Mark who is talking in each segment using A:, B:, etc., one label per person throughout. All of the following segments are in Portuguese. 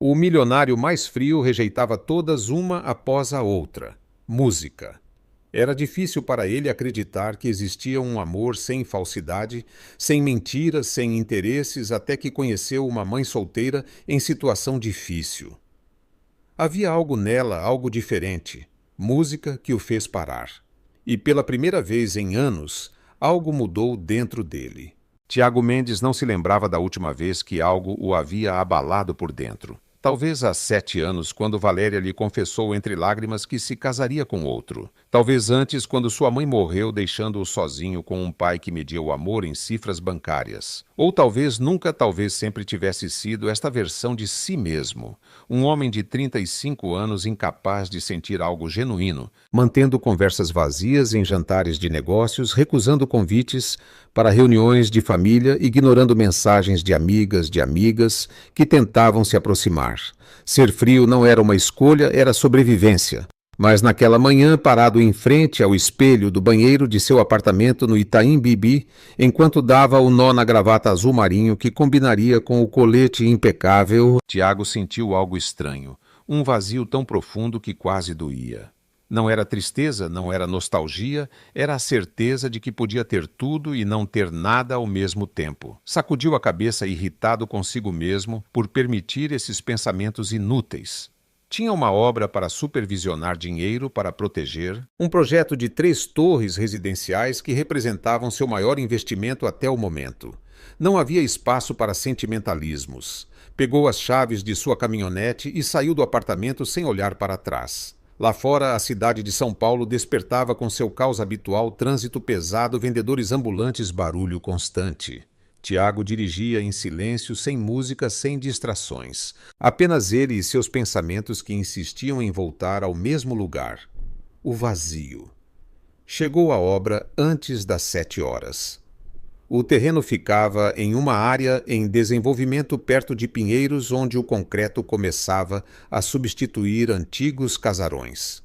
A: O milionário mais frio rejeitava todas uma após a outra. Música. Era difícil para ele acreditar que existia um amor sem falsidade, sem mentiras, sem interesses, até que conheceu uma mãe solteira em situação difícil. Havia algo nela, algo diferente. Música que o fez parar. E pela primeira vez em anos, algo mudou dentro dele. Tiago Mendes não se lembrava da última vez que algo o havia abalado por dentro. Talvez há 7 anos, quando Valéria lhe confessou entre lágrimas que se casaria com outro. Talvez antes, quando sua mãe morreu, deixando-o sozinho com um pai que media o amor em cifras bancárias. Ou talvez nunca, talvez sempre tivesse sido esta versão de si mesmo. Um homem de 35 anos incapaz de sentir algo genuíno, mantendo conversas vazias em jantares de negócios, recusando convites para reuniões de família, ignorando mensagens de amigas que tentavam se aproximar. Ser frio não era uma escolha, era sobrevivência. Mas naquela manhã, parado em frente ao espelho do banheiro de seu apartamento no Itaim Bibi, enquanto dava o nó na gravata azul marinho que combinaria com o colete impecável, Tiago sentiu algo estranho, um vazio tão profundo que quase doía. Não era tristeza, não era nostalgia, era a certeza de que podia ter tudo e não ter nada ao mesmo tempo. Sacudiu a cabeça irritado consigo mesmo por permitir esses pensamentos inúteis. Tinha uma obra para supervisionar, dinheiro para proteger, um projeto de 3 torres residenciais que representavam seu maior investimento até o momento. Não havia espaço para sentimentalismos. Pegou as chaves de sua caminhonete e saiu do apartamento sem olhar para trás. Lá fora, a cidade de São Paulo despertava com seu caos habitual, trânsito pesado, vendedores ambulantes, barulho constante. Tiago dirigia em silêncio, sem música, sem distrações. Apenas ele e seus pensamentos que insistiam em voltar ao mesmo lugar. O vazio. Chegou a obra antes das 7 horas. O terreno ficava em uma área em desenvolvimento perto de pinheiros onde o concreto começava a substituir antigos casarões.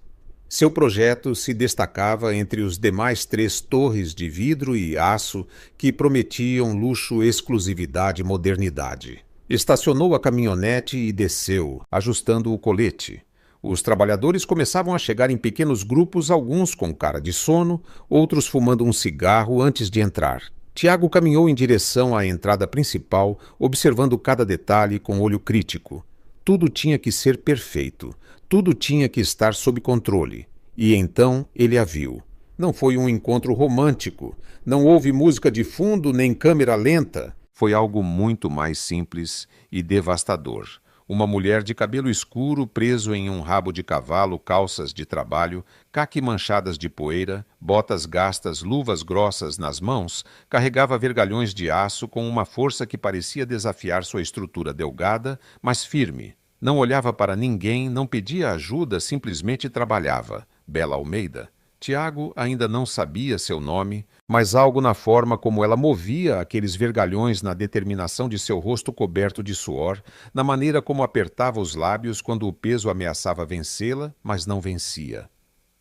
A: Seu projeto se destacava entre os demais 3 torres de vidro e aço que prometiam luxo, exclusividade e modernidade. Estacionou a caminhonete e desceu, ajustando o colete. Os trabalhadores começavam a chegar em pequenos grupos, alguns com cara de sono, outros fumando um cigarro antes de entrar. Tiago caminhou em direção à entrada principal, observando cada detalhe com olho crítico. Tudo tinha que ser perfeito. Tudo tinha que estar sob controle. E então ele a viu. Não foi um encontro romântico. Não houve música de fundo nem câmera lenta. Foi algo muito mais simples e devastador. Uma mulher de cabelo escuro preso em um rabo de cavalo, calças de trabalho, caque manchadas de poeira, botas gastas, luvas grossas nas mãos, carregava vergalhões de aço com uma força que parecia desafiar sua estrutura delgada, mas firme. Não olhava para ninguém, não pedia ajuda, simplesmente trabalhava. Bela Almeida. Tiago ainda não sabia seu nome, mas algo na forma como ela movia aqueles vergalhões, na determinação de seu rosto coberto de suor, na maneira como apertava os lábios quando o peso ameaçava vencê-la, mas não vencia.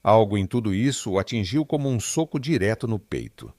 A: Algo em tudo isso o atingiu como um soco direto no peito.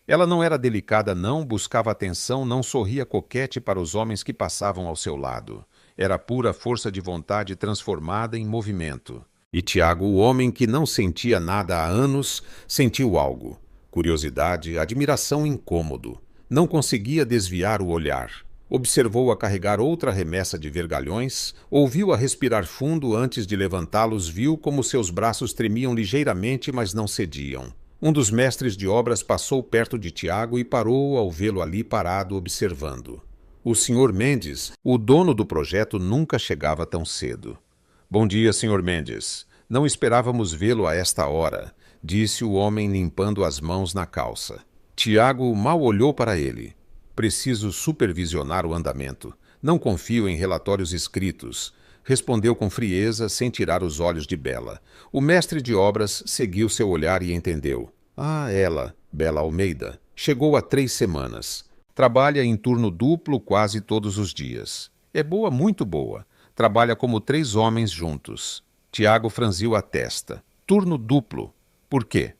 A: Ela não era delicada, não, buscava atenção, não sorria coquete para os homens que passavam ao seu lado. Era pura força de vontade transformada em movimento. E Tiago, o homem que não sentia nada há anos, sentiu algo. Curiosidade, admiração, incômodo. Não conseguia desviar o olhar. Observou-a carregar outra remessa de vergalhões, ouviu-a respirar fundo antes de levantá-los, viu como seus braços tremiam ligeiramente, mas não cediam. Um dos mestres de obras passou perto de Tiago e parou ao vê-lo ali parado observando. O Sr. Mendes, o dono do projeto, nunca chegava tão cedo. Bom dia, Sr. Mendes. Não esperávamos vê-lo a esta hora, disse o homem limpando as mãos na calça. Tiago mal olhou para ele. Preciso supervisionar o andamento. Não confio em relatórios escritos. Respondeu com frieza, sem tirar os olhos de Bela. O mestre de obras seguiu seu olhar e entendeu. Ah, ela, Bela Almeida, chegou há 3 semanas. Trabalha em turno duplo quase todos os dias. É boa, muito boa. Trabalha como 3 homens juntos. Tiago franziu a testa. Turno duplo. Por quê?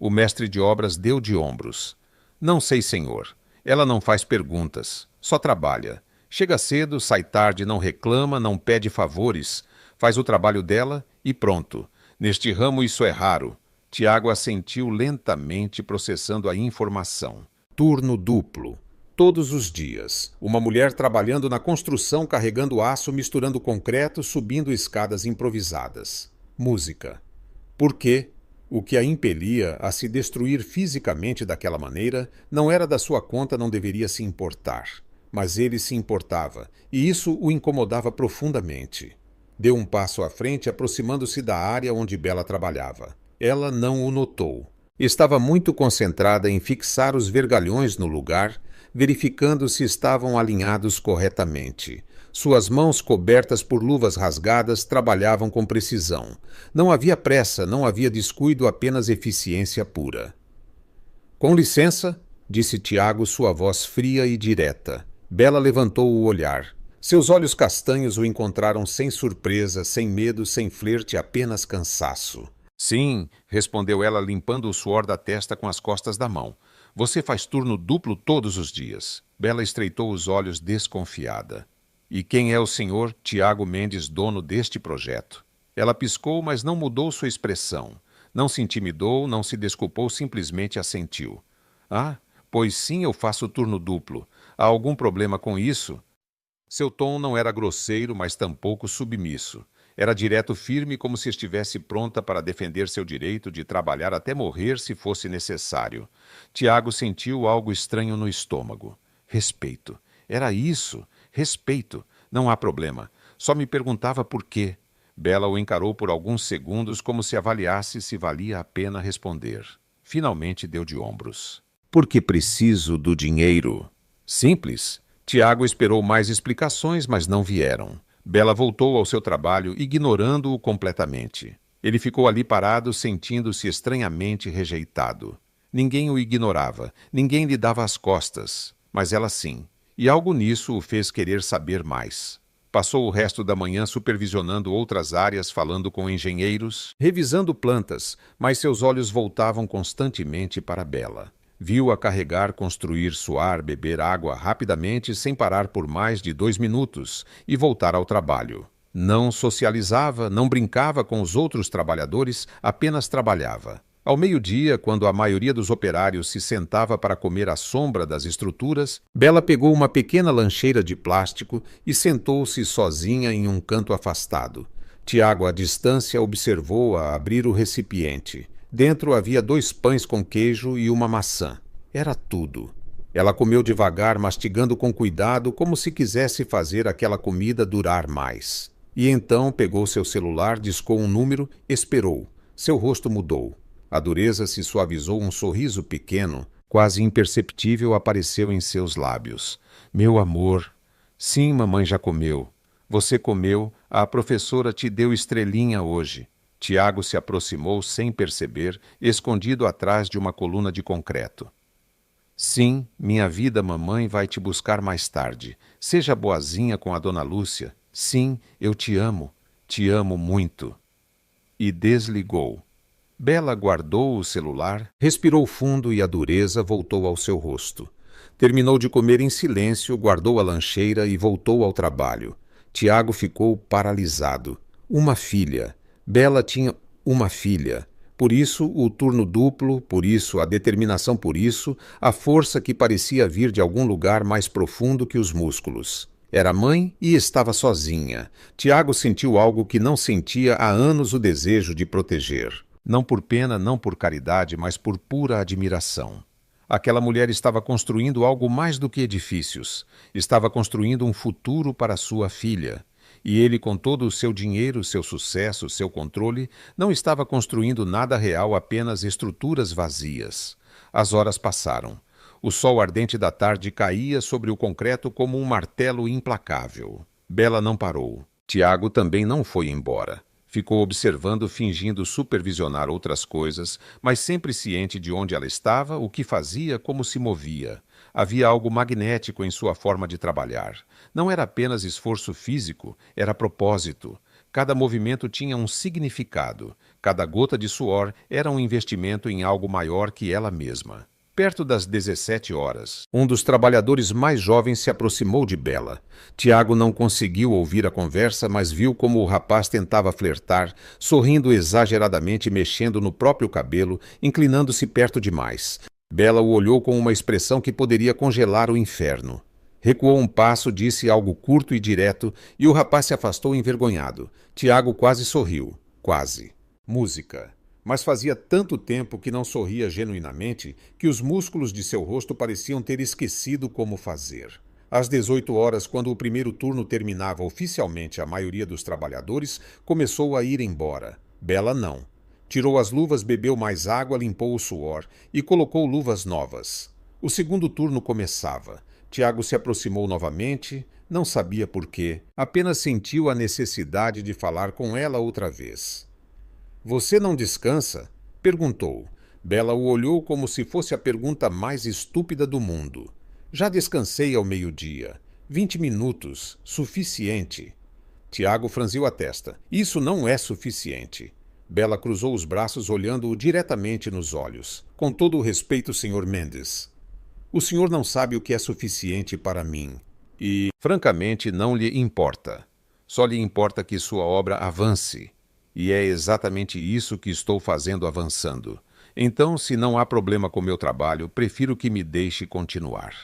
A: O mestre de obras deu de ombros. Não sei, senhor. Ela não faz perguntas. Só trabalha. Chega cedo, sai tarde, não reclama, não pede favores, faz o trabalho dela e pronto. Neste ramo isso é raro. Tiago assentiu lentamente, processando a informação. Turno duplo. Todos os dias. Uma mulher trabalhando na construção, carregando aço, misturando concreto, subindo escadas improvisadas. Música. Por quê? O que a impelia a se destruir fisicamente daquela maneira não era da sua conta, não deveria se importar. Mas ele se importava, e isso o incomodava profundamente. Deu um passo à frente, aproximando-se da área onde Bela trabalhava. Ela não o notou. Estava muito concentrada em fixar os vergalhões no lugar, verificando se estavam alinhados corretamente. Suas mãos, cobertas por luvas rasgadas, trabalhavam com precisão. Não havia pressa, não havia descuido, apenas eficiência pura. Com licença, disse Tiago, sua voz fria e direta. Bela levantou o olhar. Seus olhos castanhos o encontraram sem surpresa, sem medo, sem flerte, apenas cansaço. Sim, respondeu ela, limpando o suor da testa com as costas da mão. Você faz turno duplo todos os dias. Bela estreitou os olhos desconfiada. E quem é o senhor Tiago Mendes, dono deste projeto? Ela piscou, mas não mudou sua expressão. Não se intimidou, não se desculpou, simplesmente assentiu. Ah, pois sim, eu faço turno duplo. Há algum problema com isso? Seu tom não era grosseiro, mas tampouco submisso. Era direto, firme, como se estivesse pronta para defender seu direito de trabalhar até morrer se fosse necessário. Tiago sentiu algo estranho no estômago. Respeito. Era isso. Respeito. Não há problema. Só me perguntava por quê. Bela o encarou por alguns segundos, como se avaliasse se valia a pena responder. Finalmente deu de ombros. Porque preciso do dinheiro. Simples. Tiago esperou mais explicações, mas não vieram. Bela voltou ao seu trabalho, ignorando-o completamente. Ele ficou ali parado, sentindo-se estranhamente rejeitado. Ninguém o ignorava, ninguém lhe dava as costas, mas ela sim. E algo nisso o fez querer saber mais. Passou o resto da manhã supervisionando outras áreas, falando com engenheiros, revisando plantas, mas seus olhos voltavam constantemente para Bela. Viu-a carregar, construir, suar, beber água rapidamente, sem parar por mais de 2 minutos, e voltar ao trabalho. Não socializava, não brincava com os outros trabalhadores, apenas trabalhava. Ao meio-dia, quando a maioria dos operários se sentava para comer à sombra das estruturas, Bela pegou uma pequena lancheira de plástico e sentou-se sozinha em um canto afastado. Tiago, à distância, observou-a abrir o recipiente. Dentro havia 2 pães com queijo e uma maçã. Era tudo. Ela comeu devagar, mastigando com cuidado, como se quisesse fazer aquela comida durar mais. E então pegou seu celular, discou um número, esperou. Seu rosto mudou. A dureza se suavizou, um sorriso pequeno, quase imperceptível, apareceu em seus lábios. Meu amor. Sim, mamãe já comeu. Você comeu, a professora te deu estrelinha hoje. Tiago se aproximou sem perceber, escondido atrás de uma coluna de concreto. Sim, minha vida, mamãe vai te buscar mais tarde. Seja boazinha com a dona Lúcia. Sim, eu te amo muito. E desligou. Bela guardou o celular, respirou fundo e a dureza voltou ao seu rosto. Terminou de comer em silêncio, guardou a lancheira e voltou ao trabalho. Tiago ficou paralisado. Uma filha. Bela tinha uma filha. Por isso, o turno duplo, por isso, a determinação, por isso, a força que parecia vir de algum lugar mais profundo que os músculos. Era mãe e estava sozinha. Tiago sentiu algo que não sentia há anos, o desejo de proteger. Não por pena, não por caridade, mas por pura admiração. Aquela mulher estava construindo algo mais do que edifícios. Estava construindo um futuro para sua filha. E ele, com todo o seu dinheiro, seu sucesso, seu controle, não estava construindo nada real, apenas estruturas vazias. As horas passaram. O sol ardente da tarde caía sobre o concreto como um martelo implacável. Bela não parou. Tiago também não foi embora. Ficou observando, fingindo supervisionar outras coisas, mas sempre ciente de onde ela estava, o que fazia, como se movia. Havia algo magnético em sua forma de trabalhar. Não era apenas esforço físico, era propósito. Cada movimento tinha um significado. Cada gota de suor era um investimento em algo maior que ela mesma. Perto das 17 horas, um dos trabalhadores mais jovens se aproximou de Bela. Tiago não conseguiu ouvir a conversa, mas viu como o rapaz tentava flertar, sorrindo exageradamente e mexendo no próprio cabelo, inclinando-se perto demais. Bela o olhou com uma expressão que poderia congelar o inferno. Recuou um passo, disse algo curto e direto, e o rapaz se afastou envergonhado. Tiago quase sorriu. Quase. Música. Mas fazia tanto tempo que não sorria genuinamente que os músculos de seu rosto pareciam ter esquecido como fazer. Às 18 horas, quando o primeiro turno terminava oficialmente, a maioria dos trabalhadores começou a ir embora. Bela não. Tirou as luvas, bebeu mais água, limpou o suor e colocou luvas novas. O segundo turno começava. Tiago se aproximou novamente, não sabia por quê, apenas sentiu a necessidade de falar com ela outra vez. "Você não descansa?" perguntou. Bela o olhou como se fosse a pergunta mais estúpida do mundo. "Já descansei ao meio-dia. 20 minutos. Suficiente." Tiago franziu a testa. "Isso não é suficiente." Bela cruzou os braços, olhando-o diretamente nos olhos. "Com todo o respeito, Sr. Mendes, o senhor não sabe o que é suficiente para mim. E, francamente, não lhe importa. Só lhe importa que sua obra avance. E é exatamente isso que estou fazendo avançando. Então, se não há problema com meu trabalho, prefiro que me deixe continuar."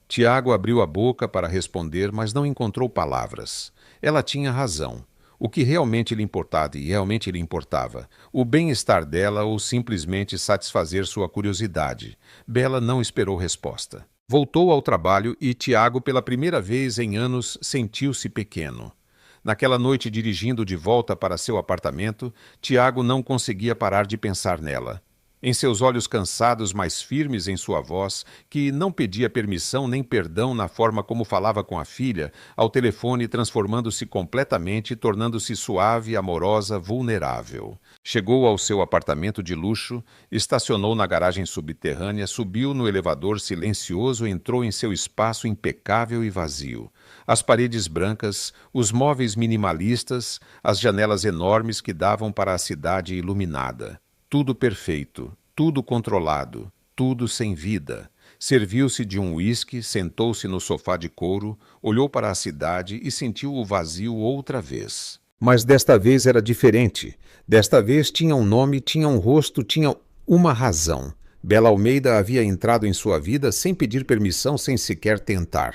A: Tiago abriu a boca para responder, mas não encontrou palavras. Ela tinha razão. O que realmente lhe importava e realmente lhe importava, o bem-estar dela ou simplesmente satisfazer sua curiosidade. Bela não esperou resposta. Voltou ao trabalho e Tiago, pela primeira vez em anos, sentiu-se pequeno. Naquela noite, dirigindo de volta para seu apartamento, Tiago não conseguia parar de pensar nela. Em seus olhos cansados, mais firmes em sua voz, que não pedia permissão nem perdão na forma como falava com a filha, ao telefone transformando-se completamente, tornando-se suave, amorosa, vulnerável. Chegou ao seu apartamento de luxo, estacionou na garagem subterrânea, subiu no elevador silencioso e entrou em seu espaço impecável e vazio. As paredes brancas, os móveis minimalistas, as janelas enormes que davam para a cidade iluminada. Tudo perfeito, tudo controlado, tudo sem vida. Serviu-se de um uísque, sentou-se no sofá de couro, olhou para a cidade e sentiu o vazio outra vez. Mas desta vez era diferente. Desta vez tinha um nome, tinha um rosto, tinha uma razão. Bela Almeida havia entrado em sua vida sem pedir permissão, sem sequer tentar.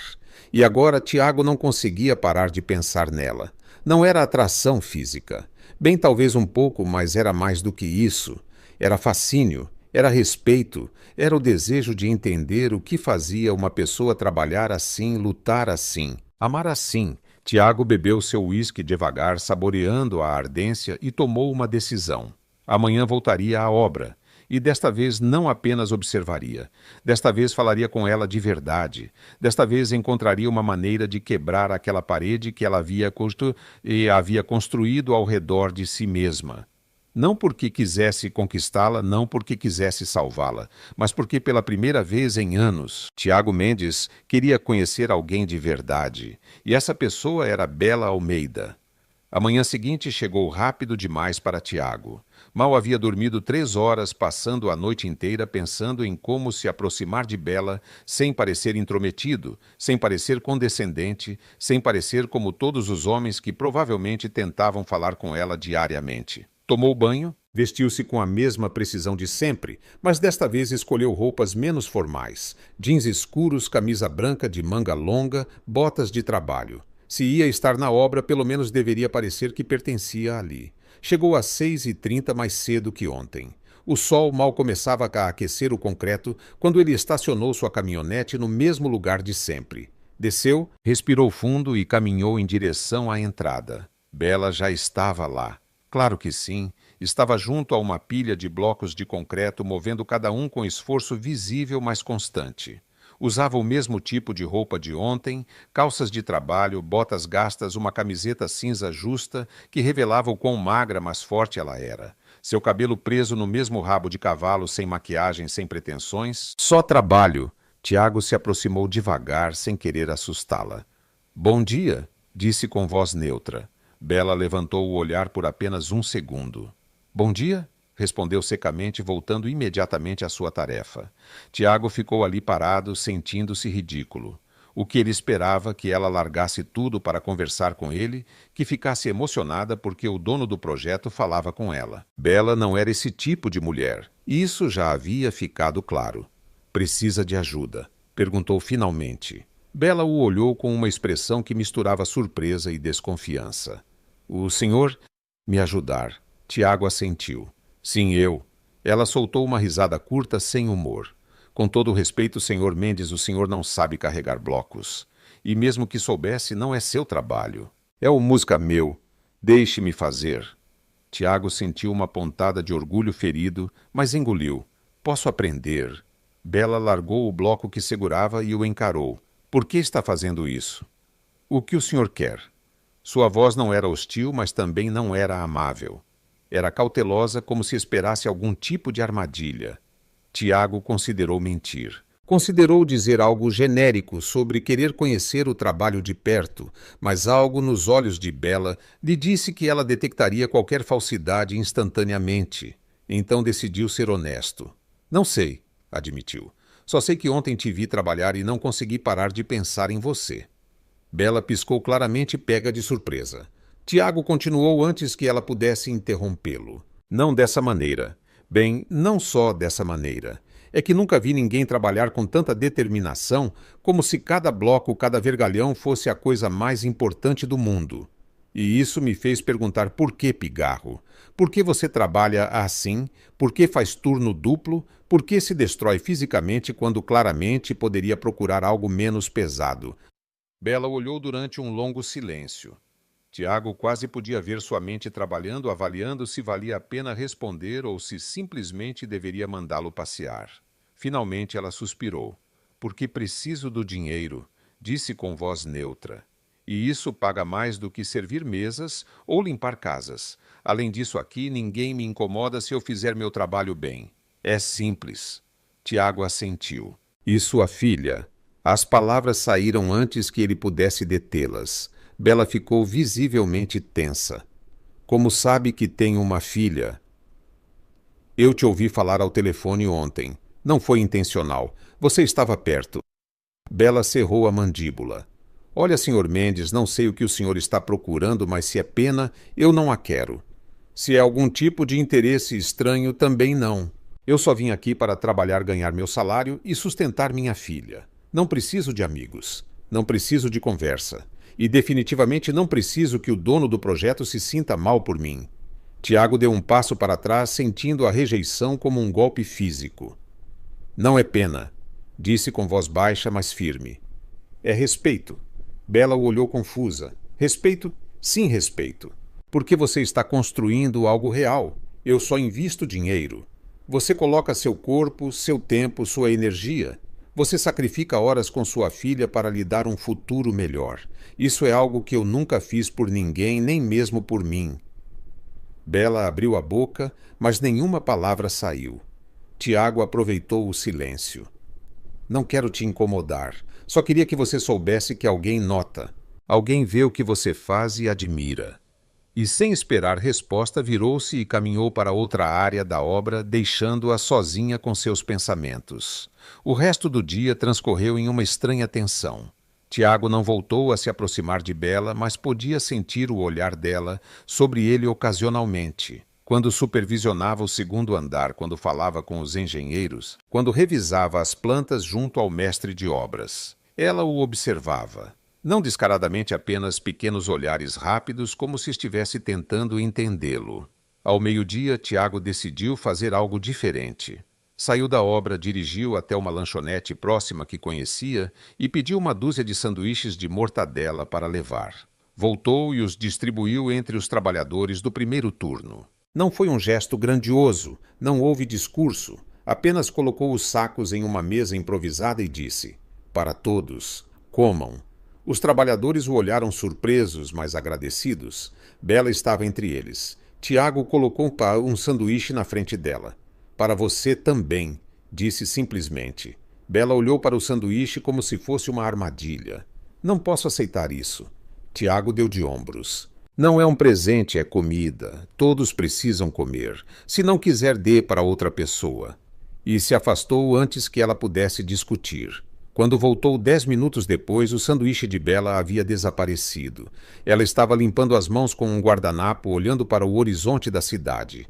A: E agora Tiago não conseguia parar de pensar nela. Não era atração física. Bem, talvez um pouco, mas era mais do que isso. Era fascínio, era respeito, era o desejo de entender o que fazia uma pessoa trabalhar assim, lutar assim, amar assim. Tiago bebeu seu uísque devagar, saboreando a ardência, e tomou uma decisão. Amanhã voltaria à obra. E desta vez não apenas observaria. Desta vez falaria com ela de verdade. Desta vez encontraria uma maneira de quebrar aquela parede que ela havia construído ao redor de si mesma. Não porque quisesse conquistá-la, não porque quisesse salvá-la, mas porque pela primeira vez em anos, Tiago Mendes queria conhecer alguém de verdade. E essa pessoa era Bela Almeida. A manhã seguinte chegou rápido demais para Tiago. Mal havia dormido 3 horas, passando a noite inteira pensando em como se aproximar de Bela sem parecer intrometido, sem parecer condescendente, sem parecer como todos os homens que provavelmente tentavam falar com ela diariamente. Tomou banho, vestiu-se com a mesma precisão de sempre, mas desta vez escolheu roupas menos formais. Jeans escuros, camisa branca de manga longa, botas de trabalho. Se ia estar na obra, pelo menos deveria parecer que pertencia ali. Chegou às 6h30 mais cedo que ontem. O sol mal começava a aquecer o concreto quando ele estacionou sua caminhonete no mesmo lugar de sempre. Desceu, respirou fundo e caminhou em direção à entrada. Bela já estava lá. Claro que sim. Estava junto a uma pilha de blocos de concreto, movendo cada um com esforço visível, mas constante. Usava o mesmo tipo de roupa de ontem, calças de trabalho, botas gastas, uma camiseta cinza justa que revelava o quão magra, mas forte ela era. Seu cabelo preso no mesmo rabo de cavalo, sem maquiagem, sem pretensões. Só trabalho. Tiago se aproximou devagar, sem querer assustá-la. "Bom dia", disse com voz neutra. Bela levantou o olhar por apenas um segundo. "Bom dia?" respondeu secamente, voltando imediatamente à sua tarefa. Tiago ficou ali parado, sentindo-se ridículo. O que ele esperava que ela largasse tudo para conversar com ele, que ficasse emocionada porque o dono do projeto falava com ela. Bela não era esse tipo de mulher. Isso já havia ficado claro. Precisa de ajuda, perguntou finalmente. Bela o olhou com uma expressão que misturava surpresa e desconfiança. O senhor me ajudar. Tiago assentiu. Sim, eu. Ela soltou uma risada curta sem humor. Com todo o respeito, Sr. Mendes, o senhor não sabe carregar blocos. E mesmo que soubesse, não é seu trabalho. É o música meu. Deixe-me fazer. Tiago sentiu uma pontada de orgulho ferido, mas engoliu. Posso aprender. Bela largou o bloco que segurava e o encarou. Por que está fazendo isso? O que o senhor quer? Sua voz não era hostil, mas também não era amável. Era cautelosa, como se esperasse algum tipo de armadilha. Tiago considerou mentir. Considerou dizer algo genérico sobre querer conhecer o trabalho de perto, mas algo nos olhos de Bela lhe disse que ela detectaria qualquer falsidade instantaneamente. Então decidiu ser honesto. Não sei, admitiu. Só sei que ontem te vi trabalhar e não consegui parar de pensar em você. Bela piscou claramente, pega de surpresa. Tiago continuou antes que ela pudesse interrompê-lo. Não dessa maneira. Bem, não só dessa maneira. É que nunca vi ninguém trabalhar com tanta determinação, como se cada bloco, cada vergalhão fosse a coisa mais importante do mundo. E isso me fez perguntar por que pigarro? Por que você trabalha assim? Por que faz turno duplo? Por que se destrói fisicamente quando claramente poderia procurar algo menos pesado? Bela olhou durante um longo silêncio. Tiago quase podia ver sua mente trabalhando, avaliando se valia a pena responder ou se simplesmente deveria mandá-lo passear. Finalmente ela suspirou. Porque preciso do dinheiro, disse com voz neutra. E isso paga mais do que servir mesas ou limpar casas. Além disso aqui, ninguém me incomoda se eu fizer meu trabalho bem. É simples. Tiago assentiu. E sua filha? As palavras saíram antes que ele pudesse detê-las. Bela ficou visivelmente tensa. Como sabe que tenho uma filha? Eu te ouvi falar ao telefone ontem. Não foi intencional. Você estava perto. Bela cerrou a mandíbula. Olha, Sr. Mendes, não sei o que o senhor está procurando, mas se é pena, eu não a quero. Se é algum tipo de interesse estranho, também não. Eu só vim aqui para trabalhar, ganhar meu salário e sustentar minha filha. Não preciso de amigos. Não preciso de conversa. E definitivamente não preciso que o dono do projeto se sinta mal por mim. Tiago deu um passo para trás, sentindo a rejeição como um golpe físico. Não é pena, disse com voz baixa, mas firme. É respeito. Bela o olhou confusa. Respeito? Sim, respeito. Porque você está construindo algo real. Eu só invisto dinheiro. Você coloca seu corpo, seu tempo, sua energia. Você sacrifica horas com sua filha para lhe dar um futuro melhor. Isso é algo que eu nunca fiz por ninguém, nem mesmo por mim. Bela abriu a boca, mas nenhuma palavra saiu. Tiago aproveitou o silêncio. Não quero te incomodar. Só queria que você soubesse que alguém nota. Alguém vê o que você faz e admira. E sem esperar resposta, virou-se e caminhou para outra área da obra, deixando-a sozinha com seus pensamentos. O resto do dia transcorreu em uma estranha tensão. Tiago não voltou a se aproximar de Bela, mas podia sentir o olhar dela sobre ele ocasionalmente. Quando supervisionava o segundo andar, quando falava com os engenheiros, quando revisava as plantas junto ao mestre de obras. Ela o observava. Não descaradamente, apenas pequenos olhares rápidos, como se estivesse tentando entendê-lo. Ao meio-dia, Tiago decidiu fazer algo diferente. Saiu da obra, dirigiu até uma lanchonete próxima que conhecia e pediu uma dúzia de sanduíches de mortadela para levar. Voltou e os distribuiu entre os trabalhadores do primeiro turno. Não foi um gesto grandioso, não houve discurso, apenas colocou os sacos em uma mesa improvisada e disse: "Para todos, comam." Os trabalhadores o olharam surpresos, mas agradecidos. Bela estava entre eles. Tiago colocou um sanduíche na frente dela. "Para você também", disse simplesmente. Bela olhou para o sanduíche como se fosse uma armadilha. "Não posso aceitar isso." Tiago deu de ombros. Não é um presente, é comida. Todos precisam comer. Se não quiser, dê para outra pessoa. E se afastou antes que ela pudesse discutir. Quando voltou 10 minutos depois, o sanduíche de Bela havia desaparecido. Ela estava limpando as mãos com um guardanapo, olhando para o horizonte da cidade.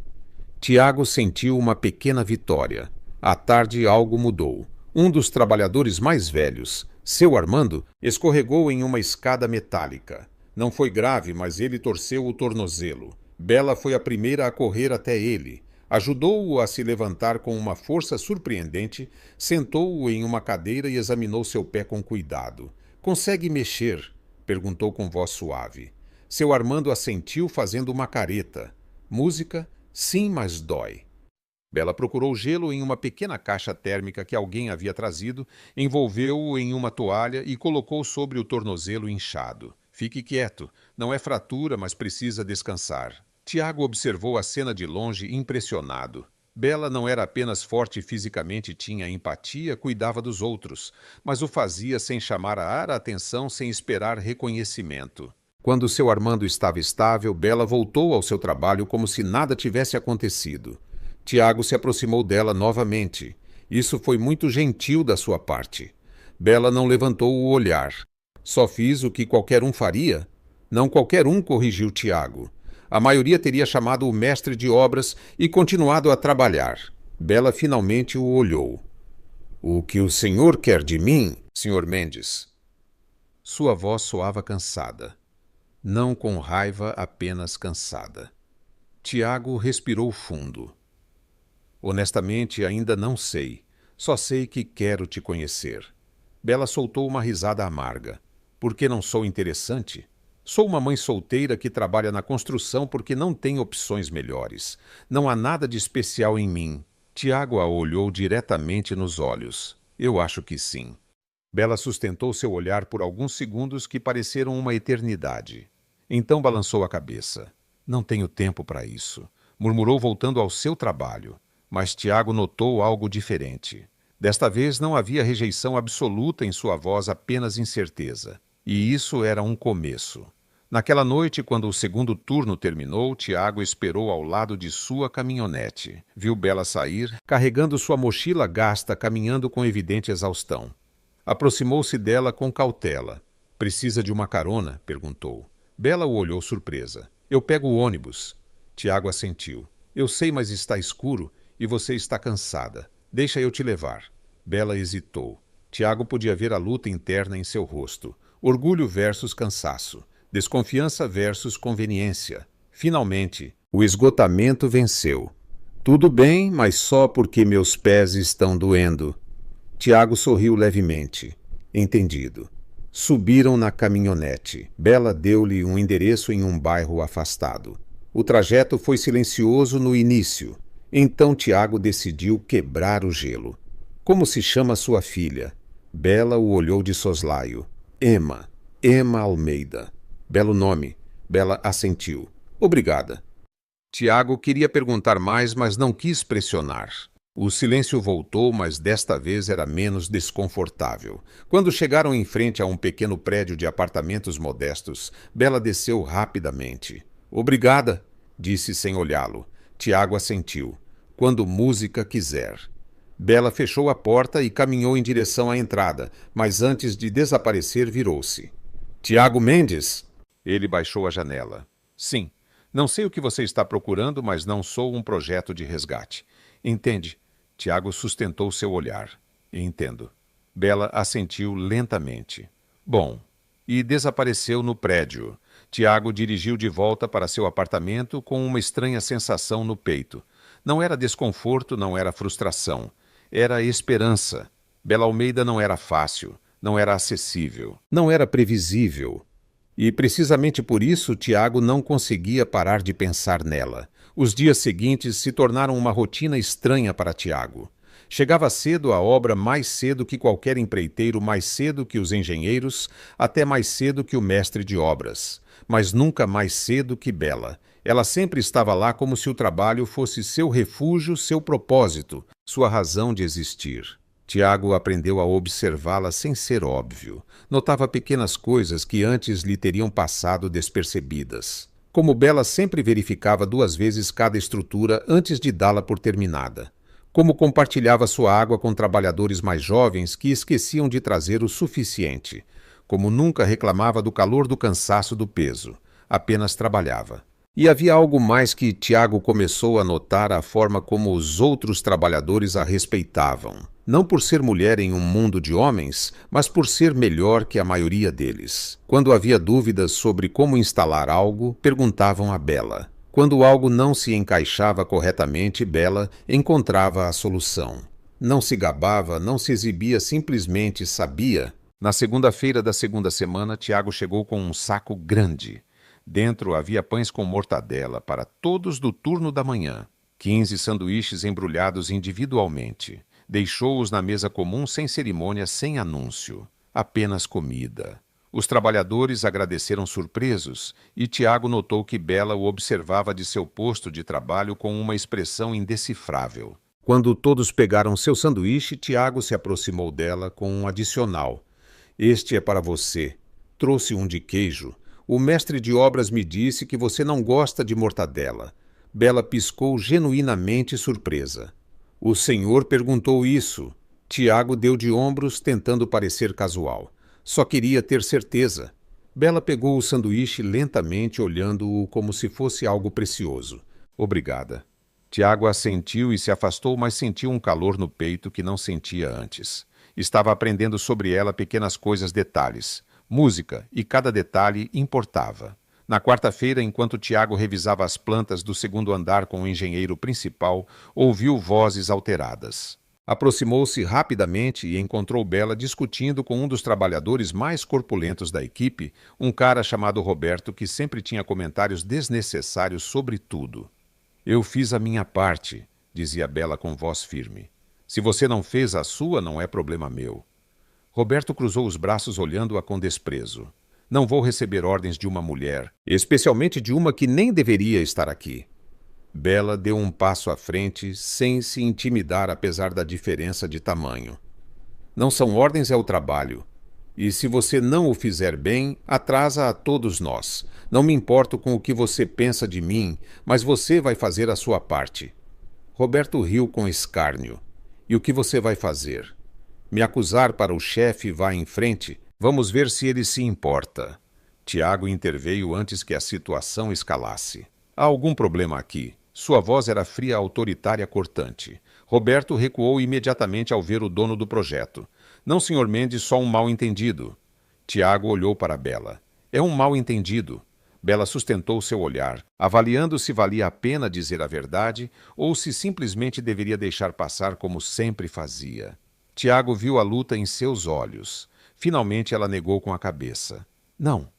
A: Tiago sentiu uma pequena vitória. À tarde, algo mudou. Um dos trabalhadores mais velhos, seu Armando, escorregou em uma escada metálica. Não foi grave, mas ele torceu o tornozelo. Bela foi a primeira a correr até ele. Ajudou-o a se levantar com uma força surpreendente, sentou-o em uma cadeira e examinou seu pé com cuidado. "Consegue mexer?" perguntou com voz suave. Seu Armando assentiu fazendo uma careta. Música? Sim, mas dói. Bela procurou gelo em uma pequena caixa térmica que alguém havia trazido, envolveu-o em uma toalha e colocou sobre o tornozelo inchado. "Fique quieto. Não é fratura, mas precisa descansar." Tiago observou a cena de longe, impressionado. Bela não era apenas forte fisicamente, tinha empatia, cuidava dos outros, mas o fazia sem chamar a atenção, sem esperar reconhecimento. Quando seu Armando estava estável, Bela voltou ao seu trabalho como se nada tivesse acontecido. Tiago se aproximou dela novamente. Isso foi muito gentil da sua parte. Bela não levantou o olhar. "Só fiz o que qualquer um faria?" "Não qualquer um", corrigiu Tiago. "A maioria teria chamado o mestre de obras e continuado a trabalhar." Bela finalmente o olhou. "O que o senhor quer de mim, Sr. Mendes?" Sua voz soava cansada. Não com raiva, apenas cansada. Tiago respirou fundo. "Honestamente, ainda não sei. Só sei que quero te conhecer." Bela soltou uma risada amarga. "Por que não sou interessante? Sou uma mãe solteira que trabalha na construção porque não tem opções melhores. Não há nada de especial em mim." Tiago a olhou diretamente nos olhos. "Eu acho que sim." Bela sustentou seu olhar por alguns segundos que pareceram uma eternidade. Então balançou a cabeça. "Não tenho tempo para isso", murmurou voltando ao seu trabalho. Mas Tiago notou algo diferente. Desta vez não havia rejeição absoluta em sua voz, apenas incerteza. E isso era um começo. Naquela noite, quando o segundo turno terminou, Tiago esperou ao lado de sua caminhonete. Viu Bela sair, carregando sua mochila gasta, caminhando com evidente exaustão. Aproximou-se dela com cautela. "Precisa de uma carona?" perguntou. Bela o olhou surpresa. "Eu pego o ônibus." Tiago assentiu. "Eu sei, mas está escuro e você está cansada. Deixa eu te levar." Bela hesitou. Tiago podia ver a luta interna em seu rosto. Orgulho versus cansaço. Desconfiança versus conveniência. Finalmente, o esgotamento venceu. "Tudo bem, mas só porque meus pés estão doendo." Tiago sorriu levemente. Entendido. Subiram na caminhonete. Bela deu-lhe um endereço em um bairro afastado. O trajeto foi silencioso no início. Então Tiago decidiu quebrar o gelo. "Como se chama sua filha?" Bela o olhou de soslaio. "Emma. Emma Almeida." "Belo nome." Bela assentiu. "Obrigada." Tiago queria perguntar mais, mas não quis pressionar. O silêncio voltou, mas desta vez era menos desconfortável. Quando chegaram em frente a um pequeno prédio de apartamentos modestos, Bela desceu rapidamente. "Obrigada", disse sem olhá-lo. Tiago assentiu. "Quando música quiser." Bela fechou a porta e caminhou em direção à entrada, mas antes de desaparecer virou-se. "Tiago Mendes?" Ele baixou a janela. "Sim. Não sei o que você está procurando, mas não sou um projeto de resgate." "Entende?" Tiago sustentou seu olhar. "Entendo." Bela assentiu lentamente. "Bom." E desapareceu no prédio. Tiago dirigiu de volta para seu apartamento com uma estranha sensação no peito. Não era desconforto, não era frustração. Era esperança. Bela Almeida não era fácil, não era acessível, não era previsível. E precisamente por isso Tiago não conseguia parar de pensar nela. Os dias seguintes se tornaram uma rotina estranha para Tiago. Chegava cedo à obra, mais cedo que qualquer empreiteiro, mais cedo que os engenheiros, até mais cedo que o mestre de obras. Mas nunca mais cedo que Bela. Ela sempre estava lá como se o trabalho fosse seu refúgio, seu propósito, sua razão de existir. Tiago aprendeu a observá-la sem ser óbvio. Notava pequenas coisas que antes lhe teriam passado despercebidas. Como Bela sempre verificava 2 vezes cada estrutura antes de dá-la por terminada. Como compartilhava sua água com trabalhadores mais jovens que esqueciam de trazer o suficiente. Como nunca reclamava do calor do cansaço do peso. Apenas trabalhava. E havia algo mais que Tiago começou a notar: a forma como os outros trabalhadores a respeitavam. Não por ser mulher em um mundo de homens, mas por ser melhor que a maioria deles. Quando havia dúvidas sobre como instalar algo, perguntavam a Bela. Quando algo não se encaixava corretamente, Bela encontrava a solução. Não se gabava, não se exibia, simplesmente sabia. Na segunda-feira da segunda semana, Tiago chegou com um saco grande. Dentro havia pães com mortadela para todos do turno da manhã. 15 sanduíches embrulhados individualmente. Deixou-os na mesa comum sem cerimônia, sem anúncio. Apenas comida. Os trabalhadores agradeceram surpresos e Tiago notou que Bela o observava de seu posto de trabalho com uma expressão indecifrável. Quando todos pegaram seu sanduíche, Tiago se aproximou dela com um adicional. Este é para você. Trouxe um de queijo. O mestre de obras me disse que você não gosta de mortadela. Bela piscou genuinamente surpresa. O senhor perguntou isso. Tiago deu de ombros, tentando parecer casual. Só queria ter certeza. Bela pegou o sanduíche lentamente, olhando-o como se fosse algo precioso. Obrigada. Tiago assentiu e se afastou, mas sentiu um calor no peito que não sentia antes. Estava aprendendo sobre ela pequenas coisas, detalhes. Música, e cada detalhe importava. Na quarta-feira, enquanto Tiago revisava as plantas do segundo andar com o engenheiro principal, ouviu vozes alteradas. Aproximou-se rapidamente e encontrou Bela discutindo com um dos trabalhadores mais corpulentos da equipe, um cara chamado Roberto, que sempre tinha comentários desnecessários sobre tudo. Eu fiz a minha parte, dizia Bela com voz firme. Se você não fez a sua, não é problema meu. Roberto cruzou os braços, olhando-a com desprezo. Não vou receber ordens de uma mulher, especialmente de uma que nem deveria estar aqui. Bela deu um passo à frente, sem se intimidar apesar da diferença de tamanho. Não são ordens, é o trabalho. E se você não o fizer bem, atrasa a todos nós. Não me importo com o que você pensa de mim, mas você vai fazer a sua parte. Roberto riu com escárnio. E o que você vai fazer? Me acusar para o chefe? Vá em frente. Vamos ver se ele se importa. Tiago interveio antes que a situação escalasse. Há algum problema aqui? Sua voz era fria, autoritária, cortante. Roberto recuou imediatamente ao ver o dono do projeto. Não, Sr. Mendes, só um mal-entendido. Tiago olhou para Bela. É um mal-entendido. Bela sustentou seu olhar, avaliando se valia a pena dizer a verdade ou se simplesmente deveria deixar passar como sempre fazia. Tiago viu a luta em seus olhos. Finalmente ela negou com a cabeça. Não.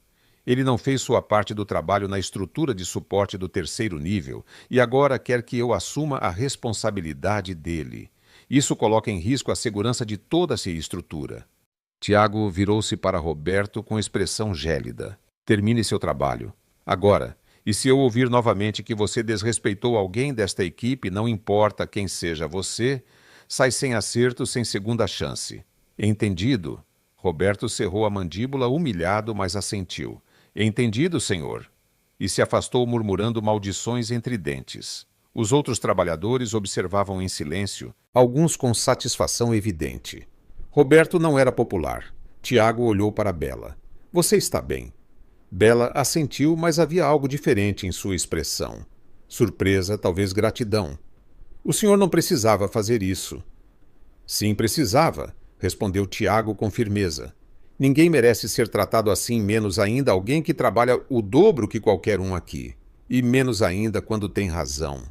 A: Ele não fez sua parte do trabalho na estrutura de suporte do terceiro nível e agora quer que eu assuma a responsabilidade dele. Isso coloca em risco a segurança de toda essa estrutura. Tiago virou-se para Roberto com expressão gélida. Termine seu trabalho. Agora. E se eu ouvir novamente que você desrespeitou alguém desta equipe, não importa quem seja você, sai sem acerto, sem segunda chance. Entendido? Roberto cerrou a mandíbula, humilhado, mas assentiu. Entendido, senhor. E se afastou murmurando maldições entre dentes. Os outros trabalhadores observavam em silêncio, alguns com satisfação evidente. Roberto não era popular. Tiago olhou para Bela. Você está bem. Bela assentiu, mas havia algo diferente em sua expressão. Surpresa, talvez gratidão. O senhor não precisava fazer isso. Sim, precisava, respondeu Tiago com firmeza. Ninguém merece ser tratado assim, menos ainda alguém que trabalha o dobro que qualquer um aqui. E menos ainda quando tem razão.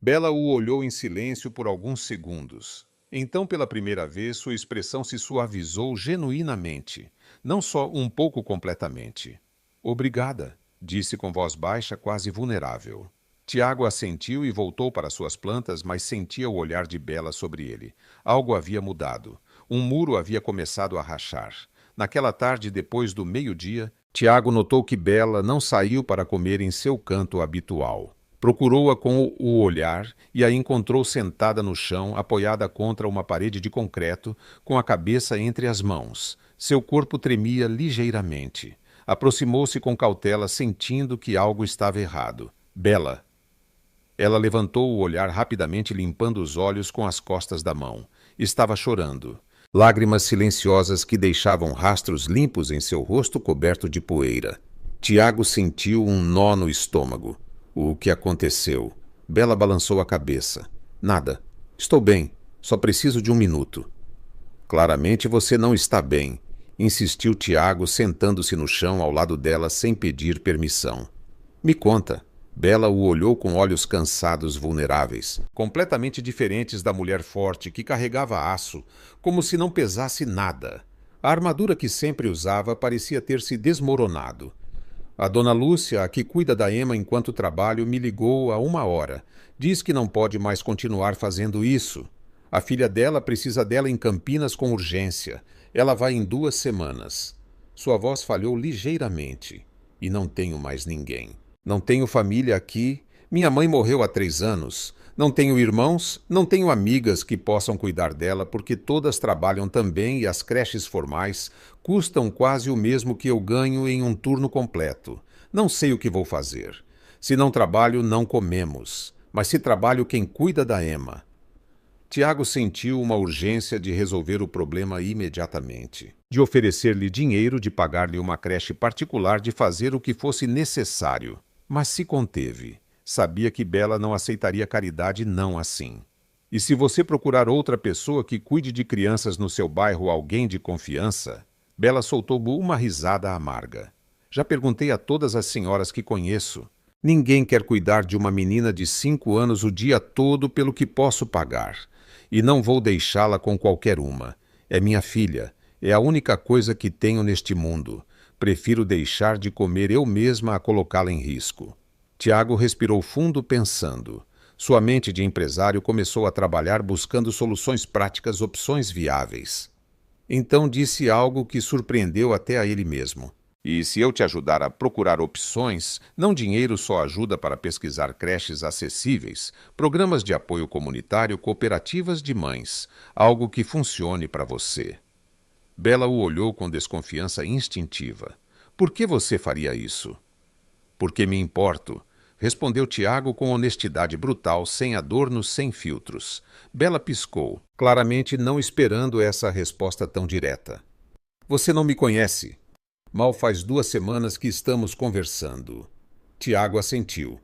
A: Bela o olhou em silêncio por alguns segundos. Então, pela primeira vez, sua expressão se suavizou genuinamente, não só um pouco completamente. Obrigada, disse com voz baixa, quase vulnerável. Tiago assentiu e voltou para suas plantas, mas sentia o olhar de Bela sobre ele. Algo havia mudado. Um muro havia começado a rachar. Naquela tarde, depois do meio-dia, Tiago notou que Bela não saiu para comer em seu canto habitual. Procurou-a com o olhar e a encontrou sentada no chão, apoiada contra uma parede de concreto, com a cabeça entre as mãos. Seu corpo tremia ligeiramente. Aproximou-se com cautela, sentindo que algo estava errado. Bela. Ela levantou o olhar rapidamente, limpando os olhos com as costas da mão. Estava chorando. Lágrimas silenciosas que deixavam rastros limpos em seu rosto coberto de poeira. Tiago sentiu um nó no estômago. O que aconteceu? Bela balançou a cabeça. Nada. Estou bem. Só preciso de um minuto. Claramente você não está bem, insistiu Tiago, sentando-se no chão ao lado dela sem pedir permissão. Me conta. Bela o olhou com olhos cansados, vulneráveis, completamente diferentes da mulher forte que carregava aço, como se não pesasse nada. A armadura que sempre usava parecia ter se desmoronado. A dona Lúcia, a que cuida da Emma enquanto trabalho, me ligou há 1 hora. Diz que não pode mais continuar fazendo isso. A filha dela precisa dela em Campinas com urgência. Ela vai em 2 semanas. Sua voz falhou ligeiramente. E não tenho mais ninguém. Não tenho família aqui. Minha mãe morreu há 3 anos. Não tenho irmãos, não tenho amigas que possam cuidar dela porque todas trabalham também e as creches formais custam quase o mesmo que eu ganho em um turno completo. Não sei o que vou fazer. Se não trabalho, não comemos. Mas se trabalho, quem cuida da Emma? Tiago sentiu uma urgência de resolver o problema imediatamente. De oferecer-lhe dinheiro, de pagar-lhe uma creche particular, de fazer o que fosse necessário. Mas se conteve. Sabia que Bela não aceitaria caridade não assim. E se você procurar outra pessoa que cuide de crianças no seu bairro, alguém de confiança? Bela soltou uma risada amarga. Já perguntei a todas as senhoras que conheço. Ninguém quer cuidar de uma menina de 5 anos o dia todo pelo que posso pagar. E não vou deixá-la com qualquer uma. É minha filha. É a única coisa que tenho neste mundo. Prefiro deixar de comer eu mesma a colocá-la em risco. Tiago respirou fundo, pensando. Sua mente de empresário começou a trabalhar buscando soluções práticas, opções viáveis. Então disse algo que surpreendeu até a ele mesmo. E se eu te ajudar a procurar opções, não dinheiro só ajuda para pesquisar creches acessíveis, programas de apoio comunitário, cooperativas de mães, algo que funcione para você. Bela o olhou com desconfiança instintiva. Por que você faria isso? Porque me importo, respondeu Tiago com honestidade brutal, sem adornos, sem filtros. Bela piscou, claramente não esperando essa resposta tão direta. Você não me conhece. Mal faz 2 semanas que estamos conversando. Tiago assentiu.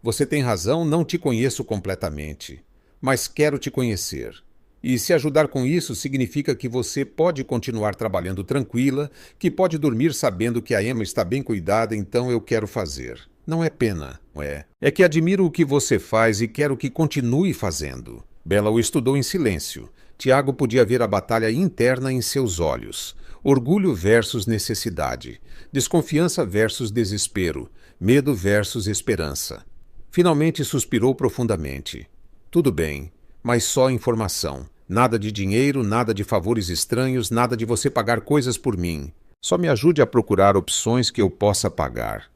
A: Você tem razão, não te conheço completamente, mas quero te conhecer. E se ajudar com isso significa que você pode continuar trabalhando tranquila, que pode dormir sabendo que a Emma está bem cuidada, então eu quero fazer. Não é pena, não é? É que admiro o que você faz e quero que continue fazendo. Bela o estudou em silêncio. Tiago podia ver a batalha interna em seus olhos. Orgulho versus necessidade. Desconfiança versus desespero. Medo versus esperança. Finalmente suspirou profundamente. Tudo bem, mas só informação. Nada de dinheiro, nada de favores estranhos, nada de você pagar coisas por mim. Só me ajude a procurar opções que eu possa pagar.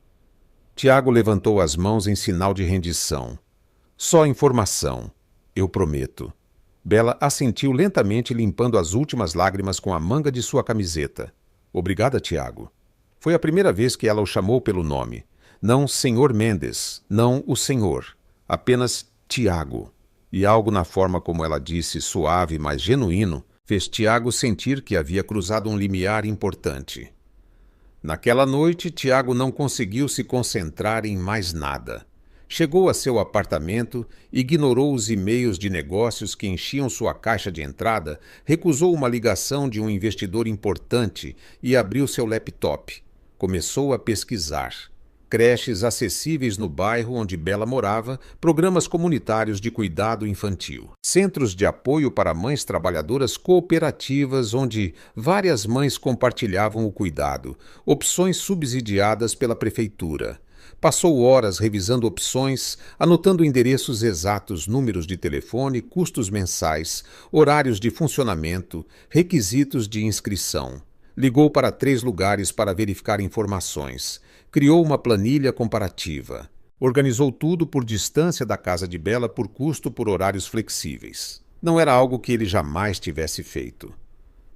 A: Tiago levantou as mãos em sinal de rendição. Só informação. Eu prometo. Bela assentiu lentamente, limpando as últimas lágrimas com a manga de sua camiseta. Obrigada, Tiago. Foi a primeira vez que ela o chamou pelo nome. Não Senhor Mendes, não o Senhor. Apenas Tiago. E algo na forma como ela disse, suave, mas genuíno, fez Tiago sentir que havia cruzado um limiar importante. Naquela noite, Tiago não conseguiu se concentrar em mais nada. Chegou a seu apartamento, ignorou os e-mails de negócios que enchiam sua caixa de entrada, recusou uma ligação de um investidor importante e abriu seu laptop. Começou a pesquisar. Creches acessíveis no bairro onde Bela morava, programas comunitários de cuidado infantil, centros de apoio para mães trabalhadoras, cooperativas onde várias mães compartilhavam o cuidado, opções subsidiadas pela prefeitura. Passou horas revisando opções, anotando endereços exatos, números de telefone, custos mensais, horários de funcionamento, requisitos de inscrição. Ligou para 3 lugares para verificar informações. Criou uma planilha comparativa. Organizou tudo por distância da casa de Bela, por custo, por horários flexíveis. Não era algo que ele jamais tivesse feito.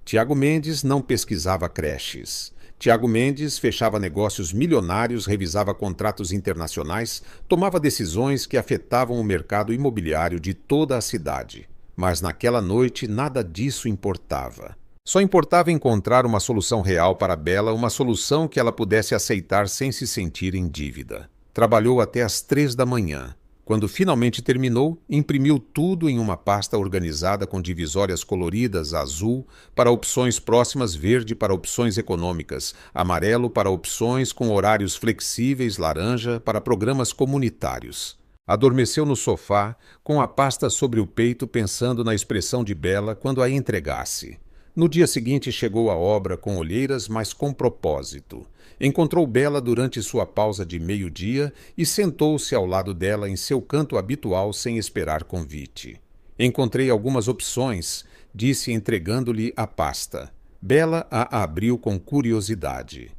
A: Tiago Mendes não pesquisava creches. Tiago Mendes fechava negócios milionários, revisava contratos internacionais, tomava decisões que afetavam o mercado imobiliário de toda a cidade. Mas naquela noite nada disso importava. Só importava encontrar uma solução real para Bela, uma solução que ela pudesse aceitar sem se sentir em dívida. Trabalhou até às 3 da manhã. Quando finalmente terminou, imprimiu tudo em uma pasta organizada com divisórias coloridas, azul para opções próximas, verde para opções econômicas, amarelo para opções com horários flexíveis, laranja para programas comunitários. Adormeceu no sofá, com a pasta sobre o peito, pensando na expressão de Bela quando a entregasse. No dia seguinte chegou à obra com olheiras, mas com propósito. Encontrou Bela durante sua pausa de meio-dia e sentou-se ao lado dela em seu canto habitual sem esperar convite. Encontrei algumas opções, disse entregando-lhe a pasta. Bela a abriu com curiosidade.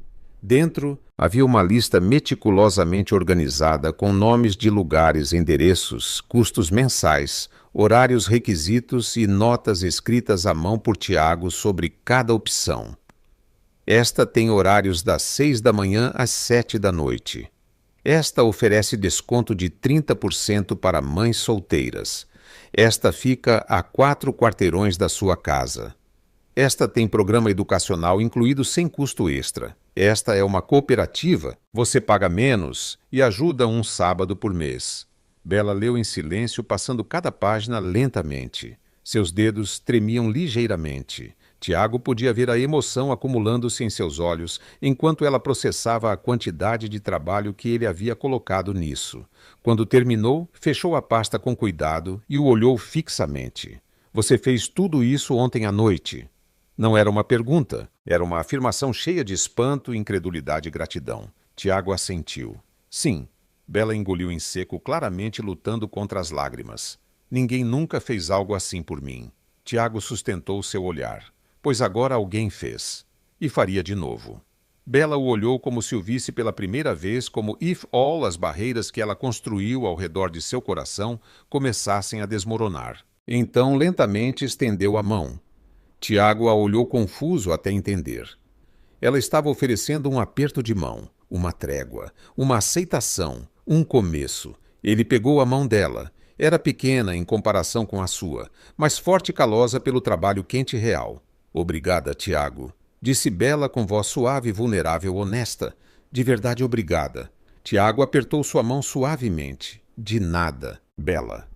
A: Dentro havia uma lista meticulosamente organizada com nomes de lugares, endereços, custos mensais, horários, requisitos e notas escritas à mão por Tiago sobre cada opção. Esta tem horários das 6 da manhã às 7 da noite. Esta oferece desconto de 30% para mães solteiras. Esta fica a 4 quarteirões da sua casa. Esta tem programa educacional incluído sem custo extra. Esta é uma cooperativa, você paga menos e ajuda um sábado por mês. Bela leu em silêncio, passando cada página lentamente. Seus dedos tremiam ligeiramente. Tiago podia ver a emoção acumulando-se em seus olhos, enquanto ela processava a quantidade de trabalho que ele havia colocado nisso. Quando terminou, fechou a pasta com cuidado e o olhou fixamente. Você fez tudo isso ontem à noite? Não era uma pergunta, era uma afirmação cheia de espanto, incredulidade e gratidão. Tiago assentiu. Sim. Bela engoliu em seco, claramente lutando contra as lágrimas. Ninguém nunca fez algo assim por mim. Tiago sustentou seu olhar. Pois agora alguém fez. E faria de novo. Bela o olhou como se o visse pela primeira vez, como if all as barreiras que ela construiu ao redor de seu coração começassem a desmoronar. Então, lentamente, estendeu a mão. Tiago a olhou confuso até entender. Ela estava oferecendo um aperto de mão, uma trégua, uma aceitação, um começo. Ele pegou a mão dela. Era pequena em comparação com a sua, mas forte e calosa pelo trabalho quente e real. Obrigada, Tiago, disse Bela com voz suave, vulnerável, honesta. De verdade, obrigada. Tiago apertou sua mão suavemente. De nada, Bela.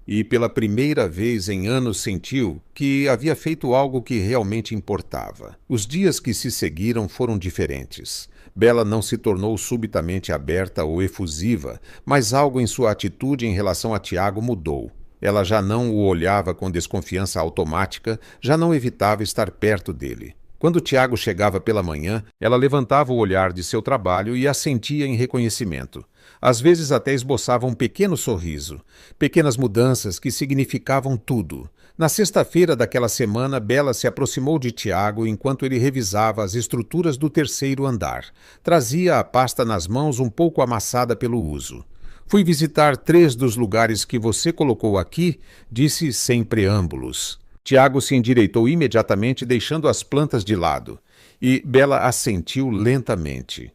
A: E pela primeira vez em anos sentiu que havia feito algo que realmente importava. Os dias que se seguiram foram diferentes. Bela não se tornou subitamente aberta ou efusiva, mas algo em sua atitude em relação a Tiago mudou. Ela já não o olhava com desconfiança automática, já não evitava estar perto dele. Quando Tiago chegava pela manhã, ela levantava o olhar de seu trabalho e assentia em reconhecimento. Às vezes até esboçava um pequeno sorriso. Pequenas mudanças que significavam tudo. Na sexta-feira daquela semana, Bela se aproximou de Tiago enquanto ele revisava as estruturas do terceiro andar. Trazia a pasta nas mãos um pouco amassada pelo uso. Fui visitar 3 dos lugares que você colocou aqui, disse sem preâmbulos. Tiago se endireitou imediatamente, deixando as plantas de lado. E Bela assentiu lentamente.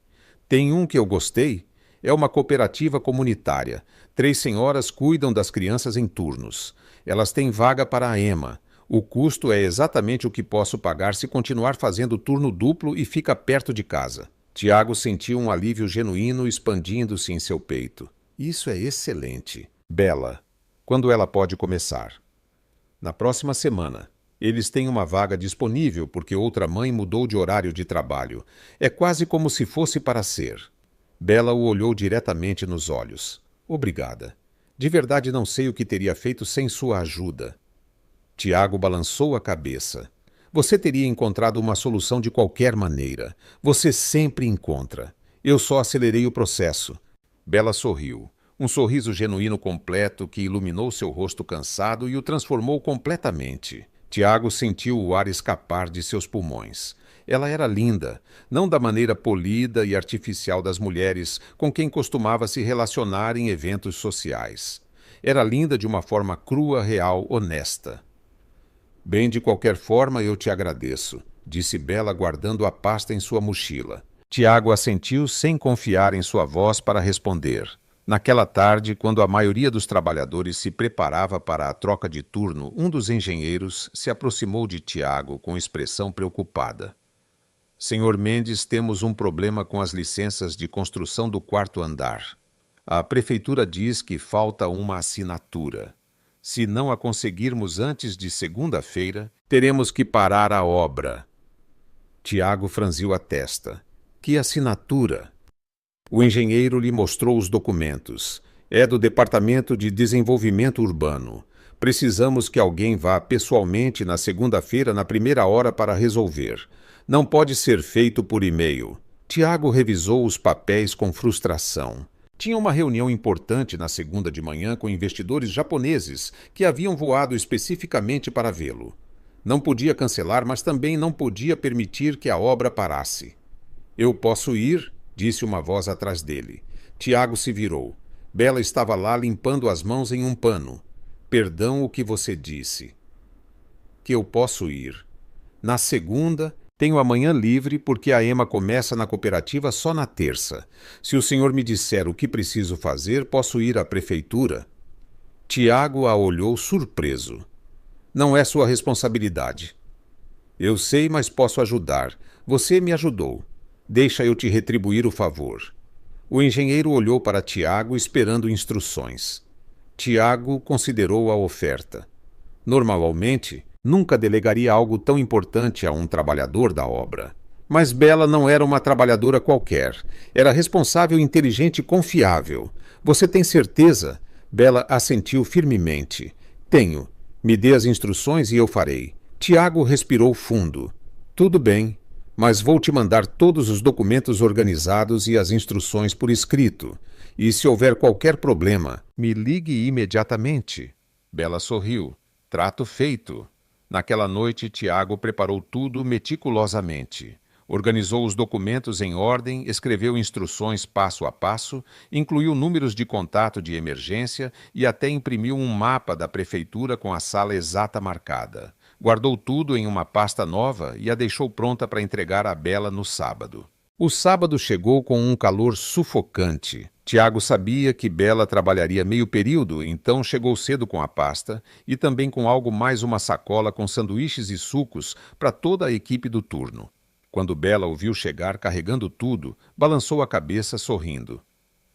A: Tem um que eu gostei? É uma cooperativa comunitária. 3 senhoras cuidam das crianças em turnos. Elas têm vaga para a Emma. O custo é exatamente o que posso pagar se continuar fazendo turno duplo e fica perto de casa. Tiago sentiu um alívio genuíno expandindo-se em seu peito. Isso é excelente. Bela, quando ela pode começar? Na próxima semana. Eles têm uma vaga disponível porque outra mãe mudou de horário de trabalho. É quase como se fosse para ser. Bela o olhou diretamente nos olhos. Obrigada. De verdade não sei o que teria feito sem sua ajuda. Tiago balançou a cabeça. Você teria encontrado uma solução de qualquer maneira. Você sempre encontra. Eu só acelerei o processo. Bela sorriu. Um sorriso genuíno completo que iluminou seu rosto cansado e o transformou completamente. Tiago sentiu o ar escapar de seus pulmões. Ela era linda, não da maneira polida e artificial das mulheres com quem costumava se relacionar em eventos sociais. Era linda de uma forma crua, real, honesta. Bem, de qualquer forma, eu te agradeço. disse Bela, guardando a pasta em sua mochila. Tiago assentiu sem confiar em sua voz para responder. Naquela tarde, quando a maioria dos trabalhadores se preparava para a troca de turno, um dos engenheiros se aproximou de Tiago com expressão preocupada. Senhor Mendes, temos um problema com as licenças de construção do quarto andar. A prefeitura diz que falta uma assinatura. Se não a conseguirmos antes de segunda-feira, teremos que parar a obra. Tiago franziu a testa. Que assinatura? O engenheiro lhe mostrou os documentos. É do Departamento de Desenvolvimento Urbano. Precisamos que alguém vá pessoalmente na segunda-feira na primeira hora para resolver. Não pode ser feito por e-mail. Tiago revisou os papéis com frustração. Tinha uma reunião importante na segunda de manhã com investidores japoneses que haviam voado especificamente para vê-lo. Não podia cancelar, mas também não podia permitir que a obra parasse. Eu posso ir? Disse uma voz atrás dele. Tiago se virou. Bela estava lá limpando as mãos em um pano. Perdão, o que você disse? Que eu posso ir. Na segunda, tenho amanhã livre porque a EMA começa na cooperativa só na terça. Se o senhor me disser o que preciso fazer, posso ir à prefeitura? Tiago a olhou surpreso. Não é sua responsabilidade. Eu sei, mas posso ajudar. Você me ajudou. Deixa eu te retribuir o favor. O engenheiro olhou para Tiago esperando instruções. Tiago considerou a oferta. Normalmente, nunca delegaria algo tão importante a um trabalhador da obra. Mas Bela não era uma trabalhadora qualquer. Era responsável, inteligente e confiável. Você tem certeza? Bela assentiu firmemente. Tenho. Me dê as instruções e eu farei. Tiago respirou fundo. Tudo bem. Mas vou te mandar todos os documentos organizados e as instruções por escrito. E se houver qualquer problema, me ligue imediatamente. Bela sorriu. Trato feito. Naquela noite, Tiago preparou tudo meticulosamente. Organizou os documentos em ordem, escreveu instruções passo a passo, incluiu números de contato de emergência e até imprimiu um mapa da prefeitura com a sala exata marcada. Guardou tudo em uma pasta nova e a deixou pronta para entregar a Bela no sábado. O sábado chegou com um calor sufocante. Tiago sabia que Bela trabalharia meio período, então chegou cedo com a pasta e também com algo mais uma sacola com sanduíches e sucos para toda a equipe do turno. Quando Bela o viu chegar carregando tudo, balançou a cabeça sorrindo.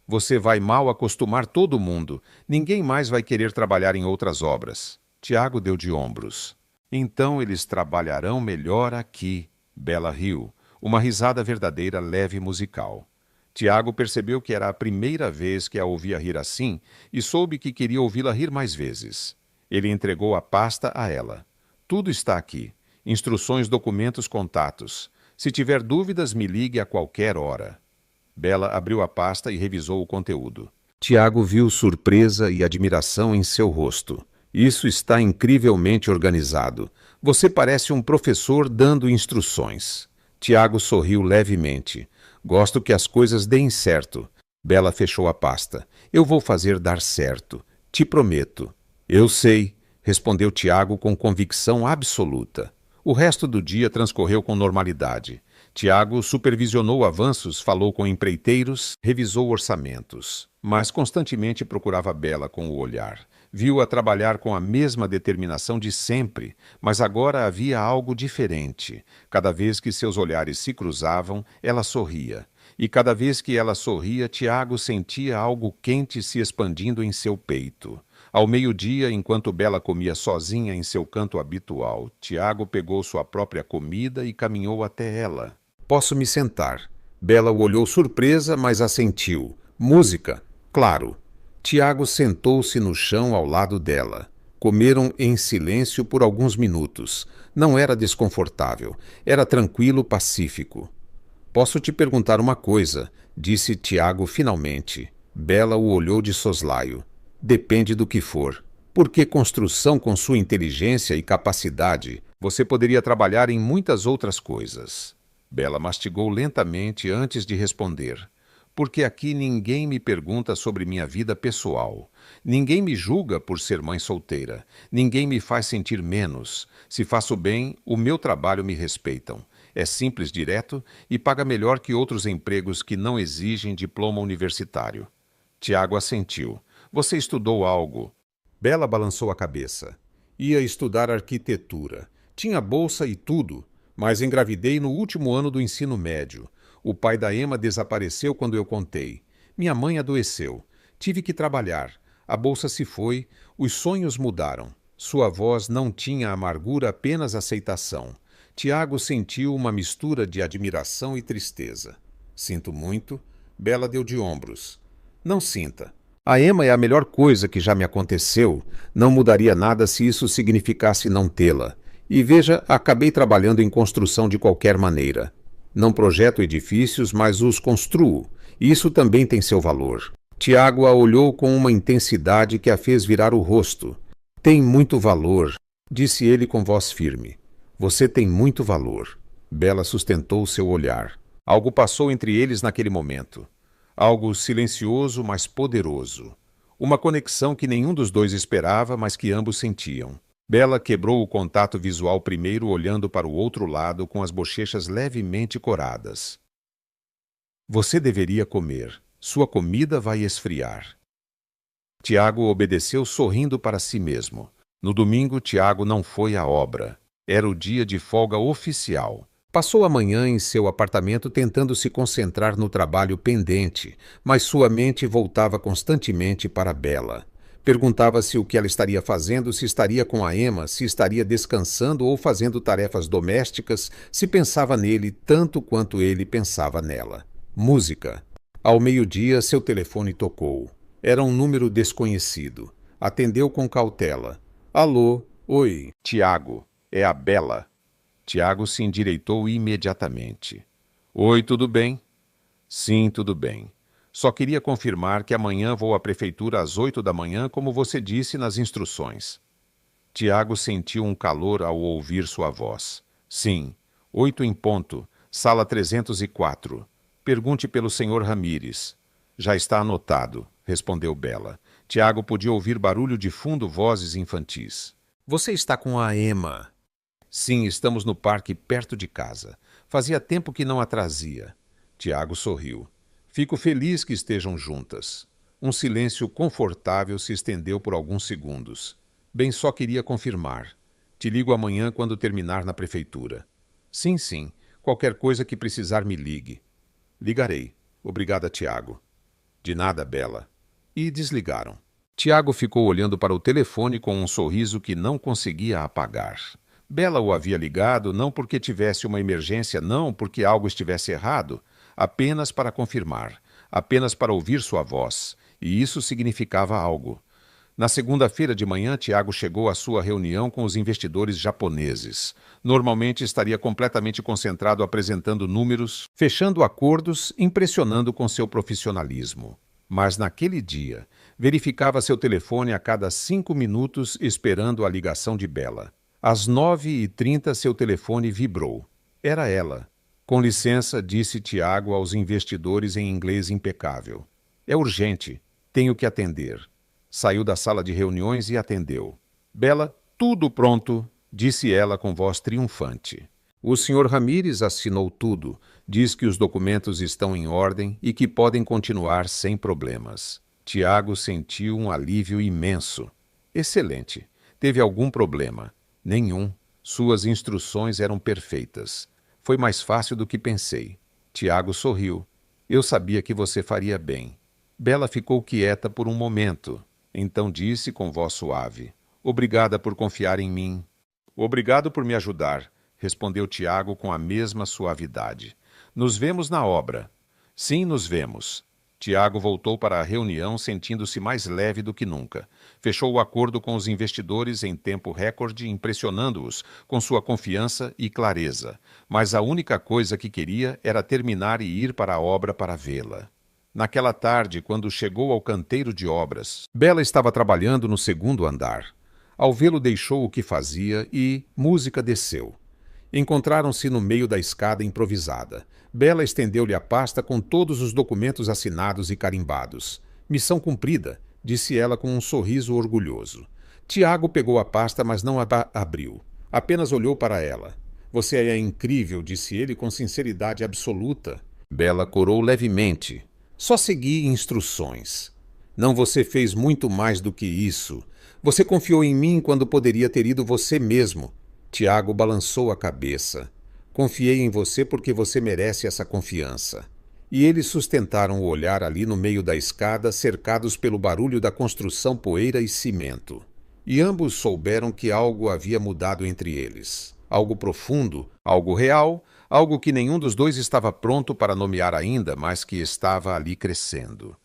A: Você vai mal acostumar todo mundo. Ninguém mais vai querer trabalhar em outras obras. Tiago deu de ombros. Então eles trabalharão melhor aqui. Bela riu. Uma risada verdadeira, leve e musical. Tiago percebeu que era a primeira vez que a ouvia rir assim e soube que queria ouvi-la rir mais vezes. Ele entregou a pasta a ela. Tudo está aqui. Instruções, documentos, contatos. Se tiver dúvidas, me ligue a qualquer hora. Bela abriu a pasta e revisou o conteúdo. Tiago viu surpresa e admiração em seu rosto. Isso está incrivelmente organizado. Você parece um professor dando instruções. Tiago sorriu levemente. Gosto que as coisas deem certo. Bela fechou a pasta. Eu vou fazer dar certo. Te prometo. Eu sei, respondeu Tiago com convicção absoluta. O resto do dia transcorreu com normalidade. Tiago supervisionou avanços, falou com empreiteiros, revisou orçamentos. Mas constantemente procurava Bela com o olhar. Viu-a trabalhar com a mesma determinação de sempre, mas agora havia algo diferente. Cada vez que seus olhares se cruzavam, ela sorria. E cada vez que ela sorria, Tiago sentia algo quente se expandindo em seu peito. Ao meio-dia, enquanto Bela comia sozinha em seu canto habitual, Tiago pegou sua própria comida e caminhou até ela. Posso me sentar. Bela o olhou surpresa, mas assentiu. Música? Claro. Tiago sentou-se no chão ao lado dela. Comeram em silêncio por alguns minutos. Não era desconfortável. Era tranquilo, pacífico. Posso te perguntar uma coisa, disse Tiago finalmente. Bela o olhou de soslaio. Depende do que for. Porque construção com sua inteligência e capacidade, você poderia trabalhar em muitas outras coisas. Bela mastigou lentamente antes de responder. porque aqui ninguém me pergunta sobre minha vida pessoal. Ninguém me julga por ser mãe solteira. Ninguém me faz sentir menos. Se faço bem, o meu trabalho me respeitam. É simples, direto e paga melhor que outros empregos que não exigem diploma universitário. Tiago assentiu. Você estudou algo? Bela balançou a cabeça. Ia estudar arquitetura. Tinha bolsa e tudo, mas engravidei no último ano do ensino médio. O pai da Emma desapareceu quando eu contei. Minha mãe adoeceu. Tive que trabalhar. A bolsa se foi, os sonhos mudaram. Sua voz não tinha amargura, apenas aceitação. Tiago sentiu uma mistura de admiração e tristeza. Sinto muito. Bela deu de ombros. Não sinta. A Emma é a melhor coisa que já me aconteceu. Não mudaria nada se isso significasse não tê-la. E veja, acabei trabalhando em construção de qualquer maneira. Não projeto edifícios, mas os construo. Isso também tem seu valor. Tiago a olhou com uma intensidade que a fez virar o rosto. Tem muito valor, disse ele com voz firme. Você tem muito valor. Bela sustentou seu olhar. Algo passou entre eles naquele momento. Algo silencioso, mas poderoso. Uma conexão que nenhum dos dois esperava, mas que ambos sentiam. Bela quebrou o contato visual primeiro, olhando para o outro lado com as bochechas levemente coradas. Você deveria comer. Sua comida vai esfriar. Tiago obedeceu sorrindo para si mesmo. No domingo, Tiago não foi à obra. Era o dia de folga oficial. Passou a manhã em seu apartamento tentando se concentrar no trabalho pendente, mas sua mente voltava constantemente para Bela. Perguntava-se o que ela estaria fazendo, se estaria com a Emma, se estaria descansando ou fazendo tarefas domésticas, se pensava nele tanto quanto ele pensava nela. Música. Ao meio-dia, seu telefone tocou. Era um número desconhecido. Atendeu com cautela. Alô? Oi. Tiago. É a Bela. Tiago se endireitou imediatamente. Oi, tudo bem? Sim, tudo bem. Só queria confirmar que amanhã vou à prefeitura às 8 da manhã, como você disse nas instruções. Tiago sentiu um calor ao ouvir sua voz. Sim, 8 em ponto, sala 304. Pergunte pelo senhor Ramírez. Já está anotado, respondeu Bela. Tiago podia ouvir barulho de fundo, vozes infantis. Você está com a Emma? Sim, estamos no parque perto de casa. Fazia tempo que não a trazia. Tiago sorriu. Fico feliz que estejam juntas. Um silêncio confortável se estendeu por alguns segundos. Bem, só queria confirmar. Te ligo amanhã quando terminar na prefeitura. Sim, sim. Qualquer coisa que precisar me ligue. Ligarei. Obrigada, Tiago. De nada, Bela. E desligaram. Tiago ficou olhando para o telefone com um sorriso que não conseguia apagar. Bela o havia ligado não porque tivesse uma emergência, não porque algo estivesse errado, apenas para confirmar, apenas para ouvir sua voz, e isso significava algo. Na segunda-feira de manhã, Tiago chegou à sua reunião com os investidores japoneses. Normalmente estaria completamente concentrado apresentando números, fechando acordos, impressionando com seu profissionalismo. Mas naquele dia, verificava seu telefone a cada 5 minutos esperando a ligação de Bela. Às 9h30 seu telefone vibrou. Era ela. Com licença, disse Tiago aos investidores em inglês impecável. É urgente. Tenho que atender. Saiu da sala de reuniões e atendeu. Bela, tudo pronto, disse ela com voz triunfante. O senhor Ramírez assinou tudo. Diz que os documentos estão em ordem e que podem continuar sem problemas. Tiago sentiu um alívio imenso. Excelente. Teve algum problema? Nenhum. Suas instruções eram perfeitas. Foi mais fácil do que pensei. Tiago sorriu. Eu sabia que você faria bem. Bela ficou quieta por um momento. Então disse com voz suave. Obrigada por confiar em mim. Obrigado por me ajudar, respondeu Tiago com a mesma suavidade. Nos vemos na obra. Sim, nos vemos. Tiago voltou para a reunião sentindo-se mais leve do que nunca. Fechou o acordo com os investidores em tempo recorde, impressionando-os com sua confiança e clareza. Mas a única coisa que queria era terminar e ir para a obra para vê-la. Naquela tarde, quando chegou ao canteiro de obras, Bela estava trabalhando no segundo andar. Ao vê-lo, deixou o que fazia e música desceu. Encontraram-se no meio da escada improvisada. Bela estendeu-lhe a pasta com todos os documentos assinados e carimbados. Missão cumprida, disse ela com um sorriso orgulhoso. Tiago pegou a pasta, mas não a abriu. Apenas olhou para ela. Você é incrível, disse ele com sinceridade absoluta. Bela corou levemente. Só segui instruções. Não, você fez muito mais do que isso. Você confiou em mim quando poderia ter ido você mesmo. Tiago balançou a cabeça. Confiei em você porque você merece essa confiança. E eles sustentaram o olhar ali no meio da escada, cercados pelo barulho da construção, poeira e cimento. E ambos souberam que algo havia mudado entre eles. Algo profundo, algo real, algo que nenhum dos dois estava pronto para nomear ainda, mas que estava ali crescendo.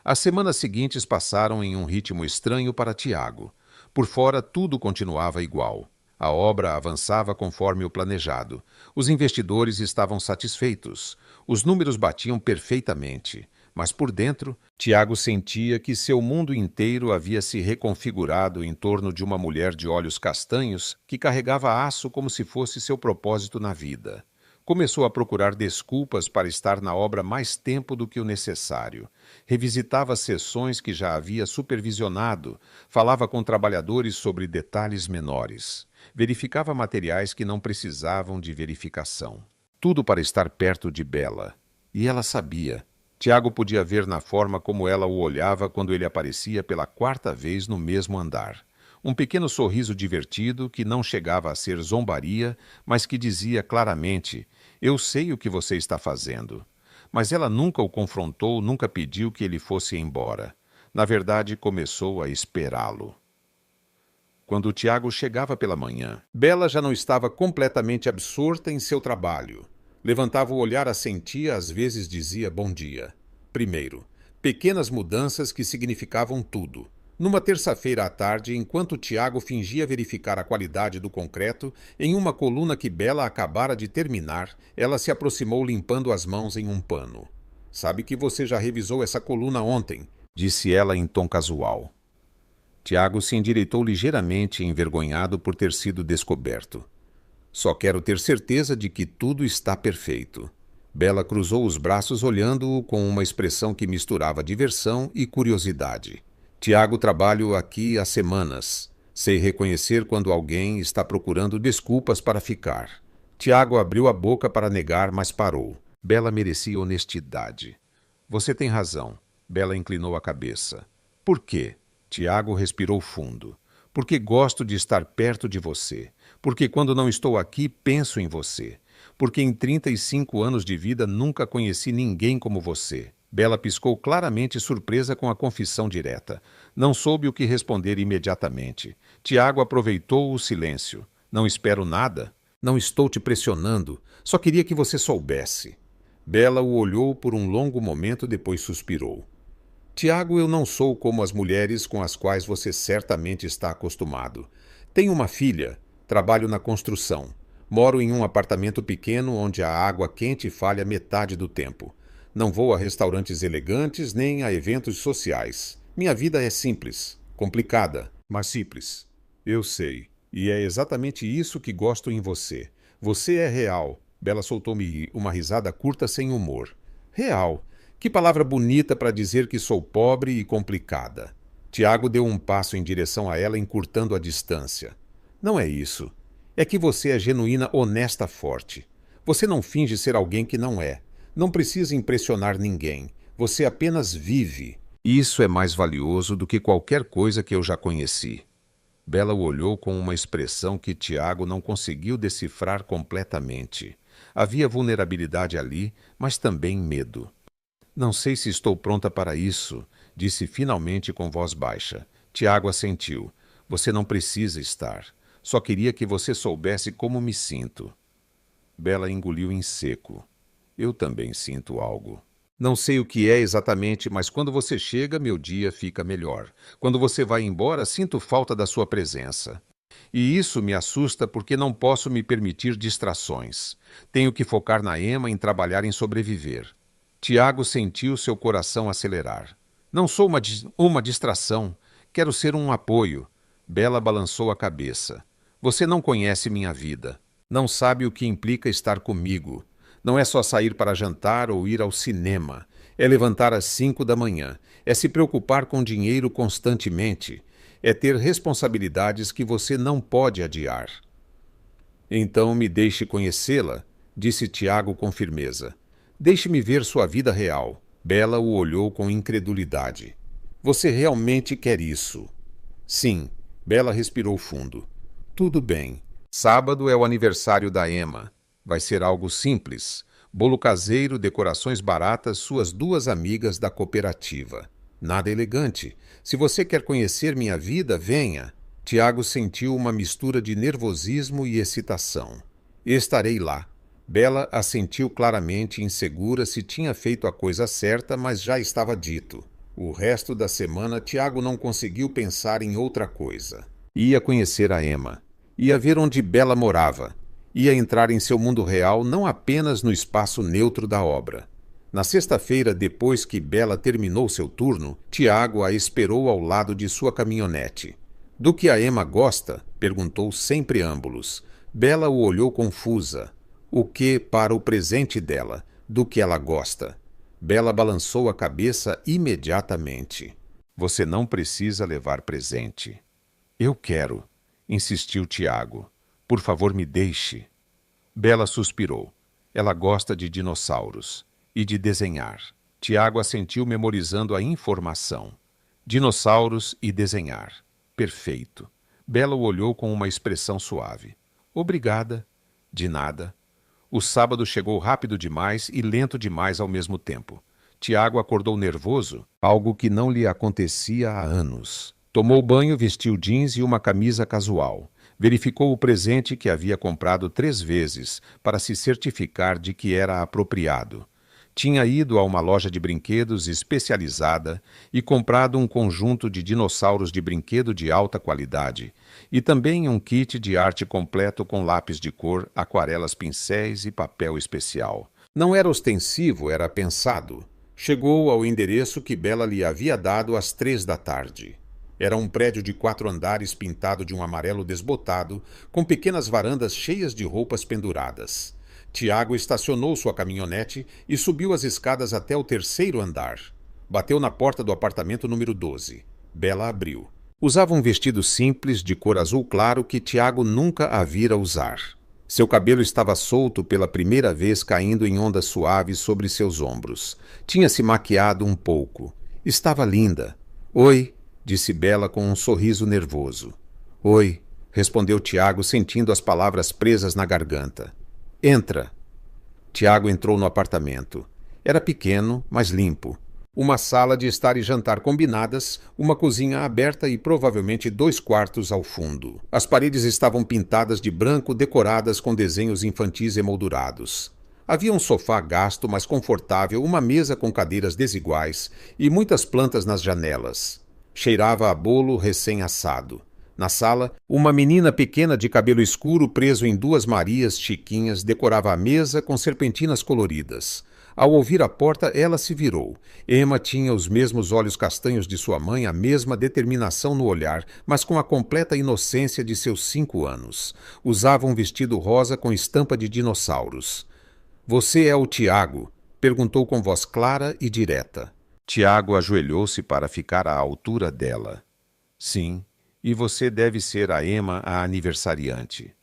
A: As semanas seguintes passaram em um ritmo estranho para Tiago. Por fora, tudo continuava igual. A obra avançava conforme o planejado. Os investidores estavam satisfeitos. Os números batiam perfeitamente. Mas por dentro, Tiago sentia que seu mundo inteiro havia se reconfigurado em torno de uma mulher de olhos castanhos que carregava aço como se fosse seu propósito na vida. Começou a procurar desculpas para estar na obra mais tempo do que o necessário. Revisitava as sessões que já havia supervisionado, falava com trabalhadores sobre detalhes menores, verificava materiais que não precisavam de verificação. Tudo para estar perto de Bela. E ela sabia. Tiago podia ver na forma como ela o olhava quando ele aparecia pela quarta vez no mesmo andar. Um pequeno sorriso divertido que não chegava a ser zombaria, mas que dizia claramente: eu sei o que você está fazendo. Mas ela nunca o confrontou, nunca pediu que ele fosse embora. Na verdade, começou a esperá-lo. Quando Tiago chegava pela manhã, Bela já não estava completamente absorta em seu trabalho. Levantava o olhar, assentia, às vezes dizia bom dia. Primeiro, pequenas mudanças que significavam tudo. Numa terça-feira à tarde, enquanto Tiago fingia verificar a qualidade do concreto, em uma coluna que Bela acabara de terminar, ela se aproximou limpando as mãos em um pano. Sabe que você já revisou essa coluna ontem, disse ela em tom casual. Tiago se endireitou ligeiramente, envergonhado por ter sido descoberto. Só quero ter certeza de que tudo está perfeito. Bela cruzou os braços olhando-o com uma expressão que misturava diversão e curiosidade. Tiago, trabalho aqui há semanas. Sei reconhecer quando alguém está procurando desculpas para ficar. Tiago abriu a boca para negar, mas parou. Bela merecia honestidade. Você tem razão. Bela inclinou a cabeça. Por quê? Tiago respirou fundo. Porque gosto de estar perto de você. Porque quando não estou aqui, penso em você. Porque em 35 anos de vida nunca conheci ninguém como você. Bela piscou claramente, surpresa com a confissão direta. Não soube o que responder imediatamente. Tiago aproveitou o silêncio. Não espero nada. Não estou te pressionando. Só queria que você soubesse. Bela o olhou por um longo momento, depois suspirou. Tiago, eu não sou como as mulheres com as quais você certamente está acostumado. Tenho uma filha. Trabalho na construção. Moro em um apartamento pequeno onde a água quente falha metade do tempo. Não vou a restaurantes elegantes nem a eventos sociais. Minha vida é simples, complicada, mas simples. Eu sei. E é exatamente isso que gosto em você. Você é real. Bela soltou-me uma risada curta sem humor. Real. Que palavra bonita para dizer que sou pobre e complicada. Tiago deu um passo em direção a ela, encurtando a distância. Não é isso. É que você é genuína, honesta, forte. Você não finge ser alguém que não é. Não precisa impressionar ninguém. Você apenas vive. Isso é mais valioso do que qualquer coisa que eu já conheci. Bela o olhou com uma expressão que Tiago não conseguiu decifrar completamente. Havia vulnerabilidade ali, mas também medo. Não sei se estou pronta para isso, disse finalmente com voz baixa. Tiago assentiu. Você não precisa estar. Só queria que você soubesse como me sinto. Bela engoliu em seco. Eu também sinto algo. Não sei o que é exatamente, mas quando você chega, meu dia fica melhor. Quando você vai embora, sinto falta da sua presença. E isso me assusta porque não posso me permitir distrações. Tenho que focar na Emma, em trabalhar em sobreviver. Tiago sentiu seu coração acelerar. Não sou uma distração. Quero ser um apoio. Bela balançou a cabeça. Você não conhece minha vida. Não sabe o que implica estar comigo. Não é só sair para jantar ou ir ao cinema. É levantar às 5 da manhã. É se preocupar com dinheiro constantemente. É ter responsabilidades que você não pode adiar. Então me deixe conhecê-la, disse Tiago com firmeza. Deixe-me ver sua vida real. Bela o olhou com incredulidade. Você realmente quer isso? Sim. Bela respirou fundo. Tudo bem. Sábado é o aniversário da Emma. Vai ser algo simples. Bolo caseiro, decorações baratas, suas 2 amigas da cooperativa. Nada elegante. Se você quer conhecer minha vida, venha. Tiago sentiu uma mistura de nervosismo e excitação. Estarei lá. Bela assentiu claramente, insegura se tinha feito a coisa certa, mas já estava dito. O resto da semana, Tiago não conseguiu pensar em outra coisa. Ia conhecer a Emma. Ia ver onde Bela morava. Ia entrar em seu mundo real não apenas no espaço neutro da obra. Na sexta-feira, depois que Bela terminou seu turno, Tiago a esperou ao lado de sua caminhonete. Do que a Emma gosta? Perguntou sem preâmbulos. Bela o olhou confusa. O que para o presente dela? Do que ela gosta? Bela balançou a cabeça imediatamente. Você não precisa levar presente. Eu quero, insistiu Tiago. Por favor, me deixe. Bela suspirou. Ela gosta de dinossauros e de desenhar. Tiago assentiu memorizando a informação. Dinossauros e desenhar. Perfeito. Bela o olhou com uma expressão suave. Obrigada. De nada. O sábado chegou rápido demais e lento demais ao mesmo tempo. Tiago acordou nervoso, algo que não lhe acontecia há anos. Tomou banho, vestiu jeans e uma camisa casual. Verificou o presente que havia comprado 3 vezes para se certificar de que era apropriado. Tinha ido a uma loja de brinquedos especializada e comprado um conjunto de dinossauros de brinquedo de alta qualidade e também um kit de arte completo com lápis de cor, aquarelas, pincéis e papel especial. Não era ostensivo, era pensado. Chegou ao endereço que Bela lhe havia dado às 3 da tarde. Era um prédio de 4 andares pintado de um amarelo desbotado, com pequenas varandas cheias de roupas penduradas. Tiago estacionou sua caminhonete e subiu as escadas até o 3º andar. Bateu na porta do apartamento número 12. Bela abriu. Usava um vestido simples de cor azul claro que Tiago nunca a vira usar. Seu cabelo estava solto pela primeira vez, caindo em ondas suaves sobre seus ombros. Tinha se maquiado um pouco. Estava linda. Oi, disse Bela com um sorriso nervoso. Oi, respondeu Tiago, sentindo as palavras presas na garganta. Entra. Tiago entrou no apartamento. Era pequeno, mas limpo. Uma sala de estar e jantar combinadas, uma cozinha aberta e provavelmente 2 quartos ao fundo. As paredes estavam pintadas de branco, decoradas com desenhos infantis emoldurados. Havia um sofá gasto, mas confortável, uma mesa com cadeiras desiguais e muitas plantas nas janelas. Cheirava a bolo recém-assado. Na sala, uma menina pequena de cabelo escuro preso em 2 Marias chiquinhas decorava a mesa com serpentinas coloridas. Ao ouvir a porta, ela se virou. Emma tinha os mesmos olhos castanhos de sua mãe, a mesma determinação no olhar, mas com a completa inocência de seus 5 anos. Usava um vestido rosa com estampa de dinossauros. Você é o Tiago? Perguntou com voz clara e direta. Tiago ajoelhou-se para ficar à altura dela. Sim. E você deve ser a Emma, a aniversariante.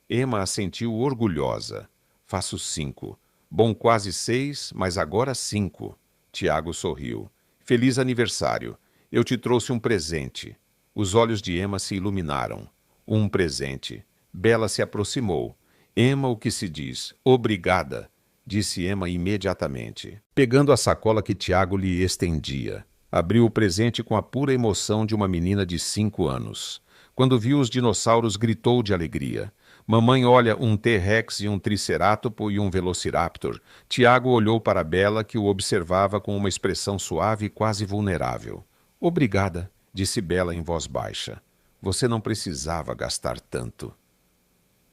A: Emma assentiu orgulhosa. Faço 5. Bom, quase 6, mas agora 5. Tiago sorriu. Feliz aniversário. Eu te trouxe um presente. Os olhos de Emma se iluminaram. Um presente. Bela se aproximou. Emma, o que se diz? Obrigada, disse Emma imediatamente, pegando a sacola que Tiago lhe estendia. Abriu o presente com a pura emoção de uma menina de 5 anos. Quando viu os dinossauros, gritou de alegria. Mamãe olha um T-Rex e um Tricerátopo e um Velociraptor. Tiago olhou para Bela, que o observava com uma expressão suave e quase vulnerável. Obrigada, disse Bela em voz baixa. Você não precisava gastar tanto.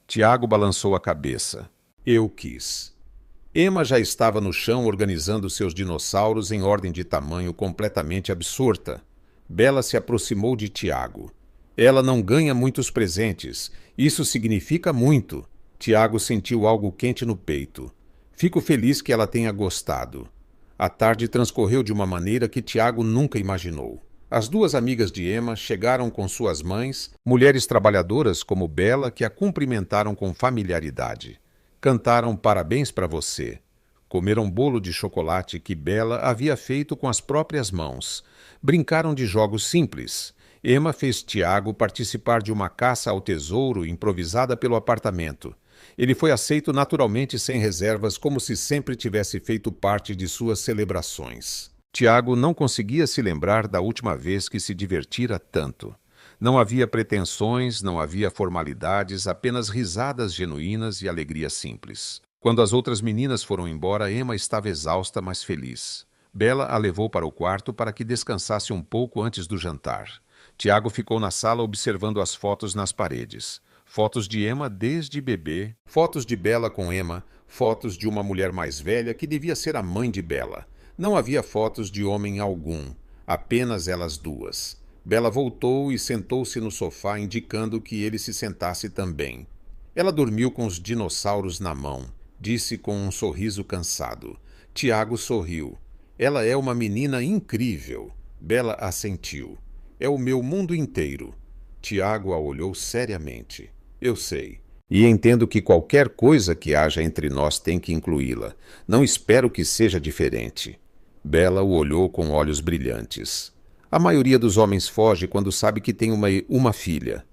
A: Tiago balançou a cabeça. Eu quis. Emma já estava no chão organizando seus dinossauros em ordem de tamanho completamente absurda. Bela se aproximou de Tiago. Ela não ganha muitos presentes. Isso significa muito. Tiago sentiu algo quente no peito. Fico feliz que ela tenha gostado. A tarde transcorreu de uma maneira que Tiago nunca imaginou. As duas amigas de Emma chegaram com suas mães, mulheres trabalhadoras como Bela, que a cumprimentaram com familiaridade. Cantaram parabéns para você. Comeram bolo de chocolate que Bela havia feito com as próprias mãos. Brincaram de jogos simples. Emma fez Tiago participar de uma caça ao tesouro improvisada pelo apartamento. Ele foi aceito naturalmente sem reservas, como se sempre tivesse feito parte de suas celebrações. Tiago não conseguia se lembrar da última vez que se divertira tanto. Não havia pretensões, não havia formalidades, apenas risadas genuínas e alegria simples. Quando as outras meninas foram embora, Emma estava exausta, mas feliz. Bela a levou para o quarto para que descansasse um pouco antes do jantar. Tiago ficou na sala observando as fotos nas paredes. Fotos de Emma desde bebê, fotos de Bela com Emma, fotos de uma mulher mais velha que devia ser a mãe de Bela. Não havia fotos de homem algum, apenas elas duas. Bela voltou e sentou-se no sofá, indicando que ele se sentasse também. Ela dormiu com os dinossauros na mão, disse com um sorriso cansado. Tiago sorriu. Ela é uma menina incrível. Bela assentiu. É o meu mundo inteiro. Tiago a olhou seriamente. Eu sei. E entendo que qualquer coisa que haja entre nós tem que incluí-la. Não espero que seja diferente. Bela o olhou com olhos brilhantes. A maioria dos homens foge quando sabe que tem uma filha.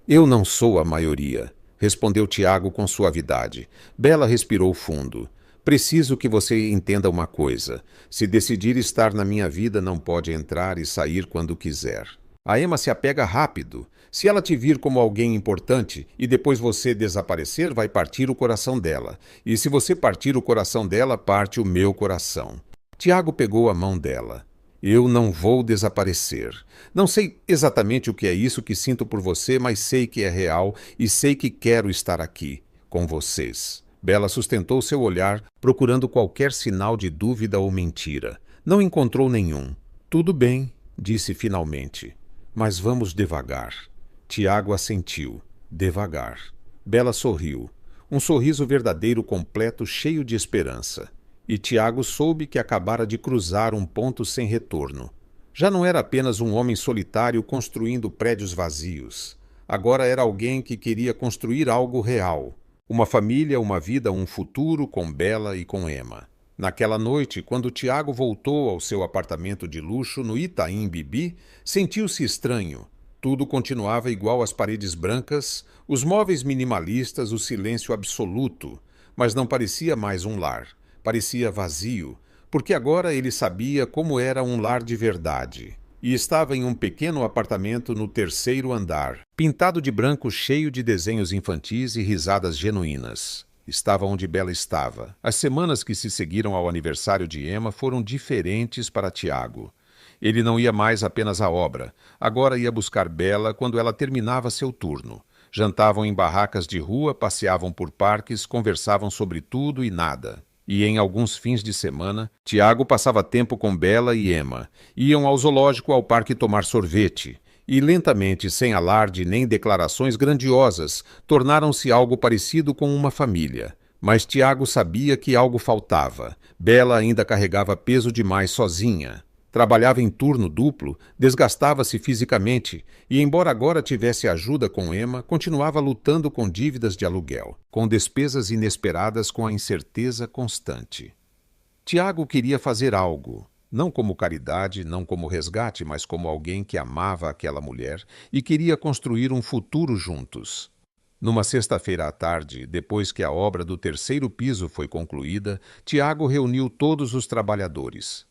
A: Eu não sou a maioria, respondeu Tiago com suavidade. Bela respirou fundo. Preciso que você entenda uma coisa. Se decidir estar na minha vida, não pode entrar e sair quando quiser. A Emma se apega rápido. Se ela te vir como alguém importante e depois você desaparecer, vai partir o coração dela. E se você partir o coração dela, parte o meu coração. Tiago pegou a mão dela. Eu não vou desaparecer. Não sei exatamente o que é isso que sinto por você, mas sei que é real e sei que quero estar aqui, com vocês. Bela sustentou seu olhar, procurando qualquer sinal de dúvida ou mentira. Não encontrou nenhum. Tudo bem, disse finalmente. Mas vamos devagar. Tiago assentiu. Devagar. Bela sorriu. Um sorriso verdadeiro, completo, cheio de esperança. E Tiago soube que acabara de cruzar um ponto sem retorno. Já não era apenas um homem solitário construindo prédios vazios. Agora era alguém que queria construir algo real. Uma família, uma vida, um futuro com Bela e com Emma. Naquela noite, quando Tiago voltou ao seu apartamento de luxo no Itaim Bibi, sentiu-se estranho. Tudo continuava igual às paredes brancas, os móveis minimalistas, o silêncio absoluto, mas não parecia mais um lar. Parecia vazio, porque agora ele sabia como era um lar de verdade. E estava em um pequeno apartamento no 3º andar, pintado de branco, cheio de desenhos infantis e risadas genuínas. Estava onde Bela estava. As semanas que se seguiram ao aniversário de Emma foram diferentes para Tiago. Ele não ia mais apenas à obra. Agora ia buscar Bela quando ela terminava seu turno. Jantavam em barracas de rua, passeavam por parques, conversavam sobre tudo e nada. E em alguns fins de semana, Tiago passava tempo com Bela e Emma. Iam ao zoológico, ao parque tomar sorvete. E lentamente, sem alarde nem declarações grandiosas, tornaram-se algo parecido com uma família. Mas Tiago sabia que algo faltava. Bela ainda carregava peso demais sozinha. Trabalhava em turno duplo, desgastava-se fisicamente e, embora agora tivesse ajuda com Emma, continuava lutando com dívidas de aluguel, com despesas inesperadas, com a incerteza constante. Tiago queria fazer algo, não como caridade, não como resgate, mas como alguém que amava aquela mulher e queria construir um futuro juntos. Numa sexta-feira à tarde, depois que a obra do 3º piso foi concluída, Tiago reuniu todos os trabalhadores.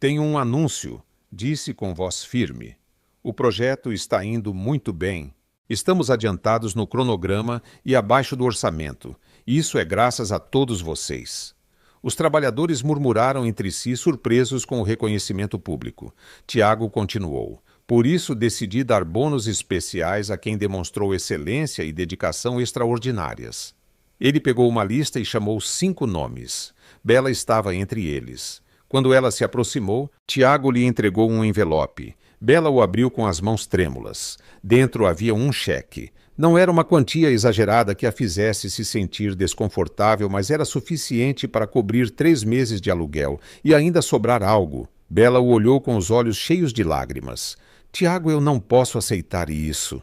A: Tenho um anúncio, disse com voz firme. O projeto está indo muito bem. Estamos adiantados no cronograma e abaixo do orçamento. Isso é graças a todos vocês. Os trabalhadores murmuraram entre si, surpresos com o reconhecimento público. Tiago continuou. Por isso decidi dar bônus especiais a quem demonstrou excelência e dedicação extraordinárias. Ele pegou uma lista e chamou 5 nomes. Bela estava entre eles. Quando ela se aproximou, Tiago lhe entregou um envelope. Bela o abriu com as mãos trêmulas. Dentro havia um cheque. Não era uma quantia exagerada que a fizesse se sentir desconfortável, mas era suficiente para cobrir 3 meses de aluguel e ainda sobrar algo. Bela o olhou com os olhos cheios de lágrimas. Tiago, eu não posso aceitar isso.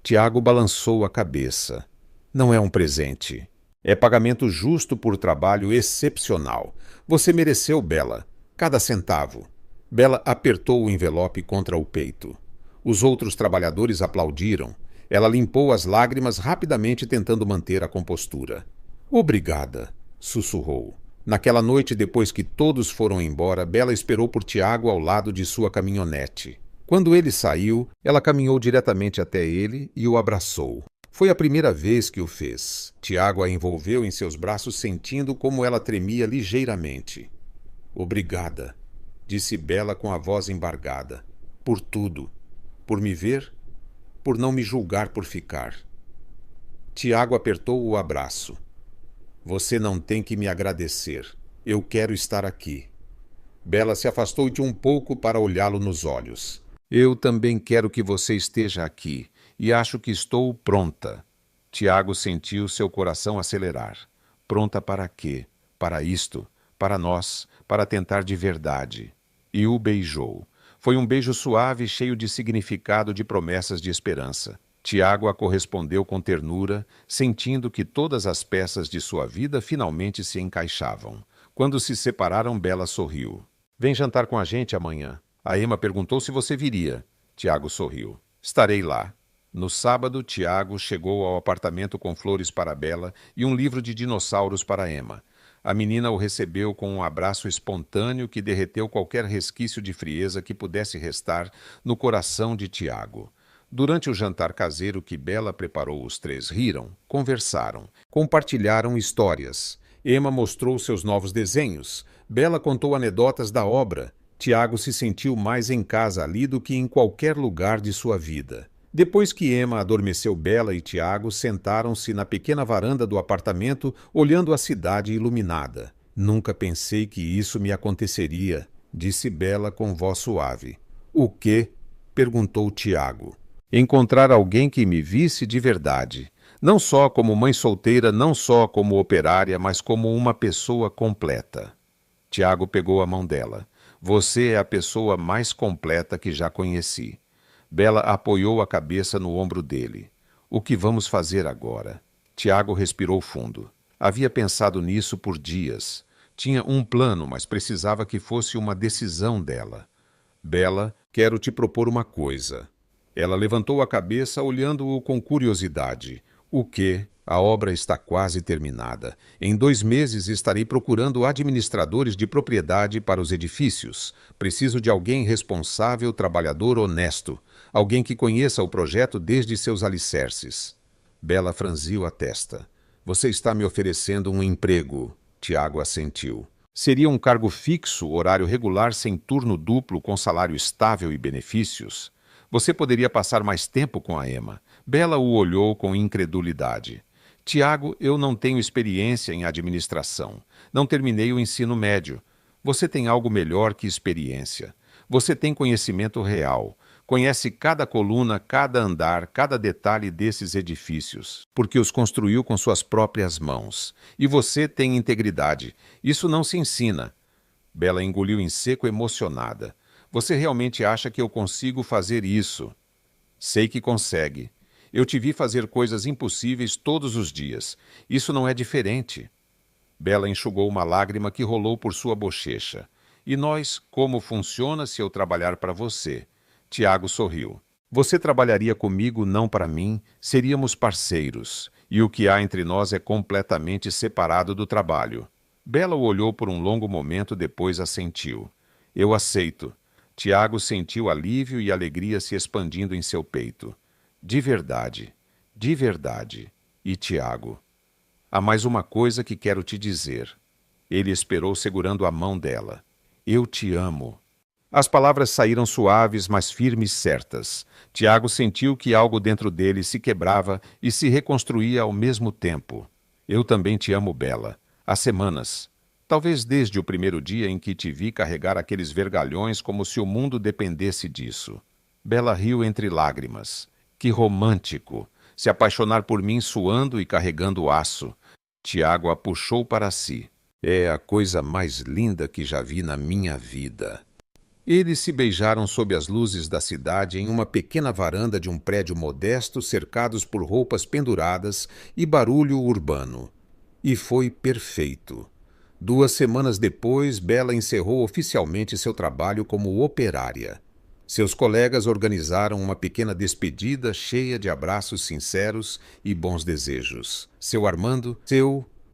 A: Tiago balançou a cabeça. Não é um presente. É pagamento justo por trabalho excepcional. Você mereceu, Bela. Cada centavo. Bela apertou o envelope contra o peito. Os outros trabalhadores aplaudiram. Ela limpou as lágrimas rapidamente, tentando manter a compostura. Obrigada, sussurrou. Naquela noite, depois que todos foram embora, Bela esperou por Tiago ao lado de sua caminhonete. Quando ele saiu, ela caminhou diretamente até ele e o abraçou. Foi a primeira vez que o fez. Tiago a envolveu em seus braços, sentindo como ela tremia ligeiramente. Obrigada, disse Bela com a voz embargada. Por tudo. Por me ver, por não me julgar por ficar. Tiago apertou o abraço. Você não tem que me agradecer. Eu quero estar aqui. Bela se afastou de um pouco para olhá-lo nos olhos. Eu também quero que você esteja aqui, e acho que estou pronta. Tiago sentiu seu coração acelerar. Pronta para quê? Para isto? Para nós? Para tentar de verdade? E o beijou. Foi um beijo suave, cheio de significado, de promessas de esperança. Tiago a correspondeu com ternura, sentindo que todas as peças de sua vida finalmente se encaixavam. Quando se separaram, Bela sorriu. Vem jantar com a gente amanhã. A Emma perguntou se você viria. Tiago sorriu. Estarei lá. No sábado, Tiago chegou ao apartamento com flores para Bela e um livro de dinossauros para Emma. A menina o recebeu com um abraço espontâneo que derreteu qualquer resquício de frieza que pudesse restar no coração de Tiago. Durante o jantar caseiro que Bela preparou, os três riram, conversaram, compartilharam histórias. Emma mostrou seus novos desenhos. Bela contou anedotas da obra. Tiago se sentiu mais em casa ali do que em qualquer lugar de sua vida. Depois que Emma adormeceu, Bela e Tiago sentaram-se na pequena varanda do apartamento, olhando a cidade iluminada. Nunca pensei que isso me aconteceria, disse Bela com voz suave. O quê? Perguntou Tiago. Encontrar alguém que me visse de verdade. Não só como mãe solteira, não só como operária, mas como uma pessoa completa. Tiago pegou a mão dela. Você é a pessoa mais completa que já conheci. Bela apoiou a cabeça no ombro dele. O que vamos fazer agora? Tiago respirou fundo. Havia pensado nisso por dias. Tinha um plano, mas precisava que fosse uma decisão dela. Bela, quero te propor uma coisa. Ela levantou a cabeça, olhando-o com curiosidade. O quê? A obra está quase terminada. Em 2 meses estarei procurando administradores de propriedade para os edifícios. Preciso de alguém responsável, trabalhador, honesto. Alguém que conheça o projeto desde seus alicerces. Bela franziu a testa. Você está me oferecendo um emprego. Tiago assentiu. Seria um cargo fixo, horário regular, sem turno duplo, com salário estável e benefícios? Você poderia passar mais tempo com a Emma. Bela o olhou com incredulidade. Tiago, eu não tenho experiência em administração. Não terminei o ensino médio. Você tem algo melhor que experiência. Você tem conhecimento real. Conhece cada coluna, cada andar, cada detalhe desses edifícios, porque os construiu com suas próprias mãos. E você tem integridade. Isso não se ensina. Bela engoliu em seco, emocionada. Você realmente acha que eu consigo fazer isso? Sei que consegue. Eu te vi fazer coisas impossíveis todos os dias. Isso não é diferente. Bela enxugou uma lágrima que rolou por sua bochecha. E nós, como funciona se eu trabalhar para você? Tiago sorriu. Você trabalharia comigo, não para mim, seríamos parceiros. E o que há entre nós é completamente separado do trabalho. Bela o olhou por um longo momento, depois assentiu. Eu aceito. Tiago sentiu alívio e alegria se expandindo em seu peito. De verdade, de verdade. E Tiago, há mais uma coisa que quero te dizer. Ele esperou segurando a mão dela. Eu te amo. As palavras saíram suaves, mas firmes e certas. Tiago sentiu que algo dentro dele se quebrava e se reconstruía ao mesmo tempo. Eu também te amo, Bela. Há semanas. Talvez desde o primeiro dia em que te vi carregar aqueles vergalhões como se o mundo dependesse disso. Bela riu entre lágrimas. Que romântico! se apaixonar por mim suando e carregando aço. Tiago a puxou para si. É a coisa mais linda que já vi na minha vida. Eles se beijaram sob as luzes da cidade em uma pequena varanda de um prédio modesto, cercados por roupas penduradas e barulho urbano. E foi perfeito. 2 semanas depois, Bela encerrou oficialmente seu trabalho como operária. Seus colegas organizaram uma pequena despedida cheia de abraços sinceros e bons desejos. Seu Armando,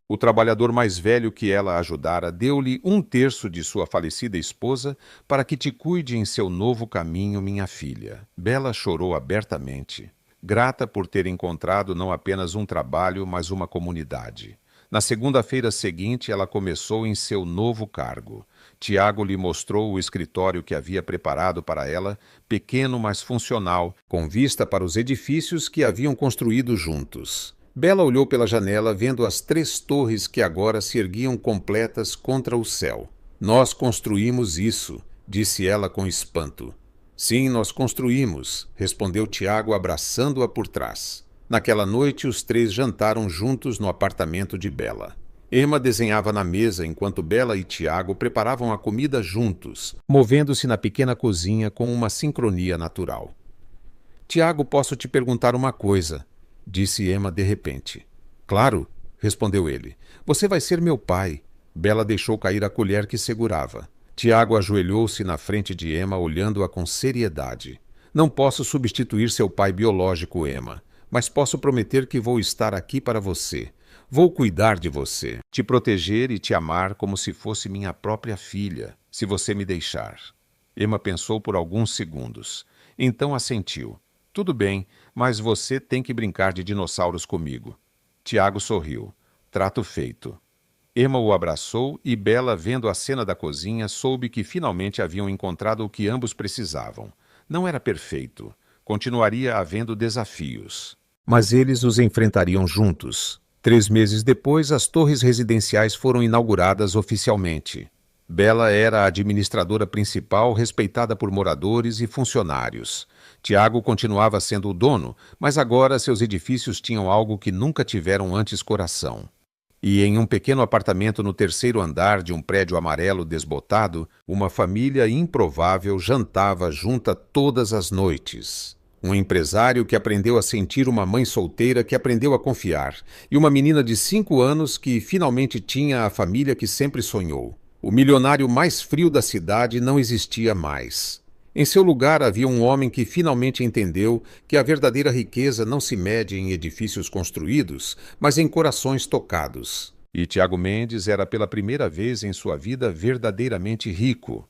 A: o trabalhador mais velho que ela ajudara, deu-lhe 1/3 de sua falecida esposa para que te cuide em seu novo caminho, minha filha. Bela chorou abertamente, grata por ter encontrado não apenas um trabalho, mas uma comunidade. Na segunda-feira seguinte, ela começou em seu novo cargo. Tiago lhe mostrou o escritório que havia preparado para ela, pequeno mas funcional, com vista para os edifícios que haviam construído juntos. Bela olhou pela janela, vendo as 3 torres que agora se erguiam completas contra o céu. Nós construímos isso, disse ela com espanto. Sim, nós construímos, respondeu Tiago, abraçando-a por trás. Naquela noite, os 3 jantaram juntos no apartamento de Bela. Emma desenhava na mesa enquanto Bela e Tiago preparavam a comida juntos, movendo-se na pequena cozinha com uma sincronia natural. Tiago, posso te perguntar uma coisa, disse Emma de repente. Claro, respondeu ele. Você vai ser meu pai. Bela deixou cair a colher que segurava. Tiago ajoelhou-se na frente de Emma, olhando-a com seriedade. Não posso substituir seu pai biológico, Emma, mas posso prometer que vou estar aqui para você. Vou cuidar de você, te proteger e te amar como se fosse minha própria filha, se você me deixar. Emma pensou por alguns segundos. Então assentiu. Tudo bem, mas você tem que brincar de dinossauros comigo. Tiago sorriu. Trato feito. Emma o abraçou e Bela, vendo a cena da cozinha, soube que finalmente haviam encontrado o que ambos precisavam. Não era perfeito. Continuaria havendo desafios. Mas eles os enfrentariam juntos. 3 meses depois, as torres residenciais foram inauguradas oficialmente. Bela era a administradora principal, respeitada por moradores e funcionários. Tiago continuava sendo o dono, mas agora seus edifícios tinham algo que nunca tiveram antes: coração. E em um pequeno apartamento no 3º andar de um prédio amarelo desbotado, uma família improvável jantava junta todas as noites. Um empresário que aprendeu a sentir, uma mãe solteira que aprendeu a confiar, e uma menina de 5 anos que finalmente tinha a família que sempre sonhou. O milionário mais frio da cidade não existia mais. Em seu lugar havia um homem que finalmente entendeu que a verdadeira riqueza não se mede em edifícios construídos, mas em corações tocados. E Tiago Mendes era pela primeira vez em sua vida verdadeiramente rico.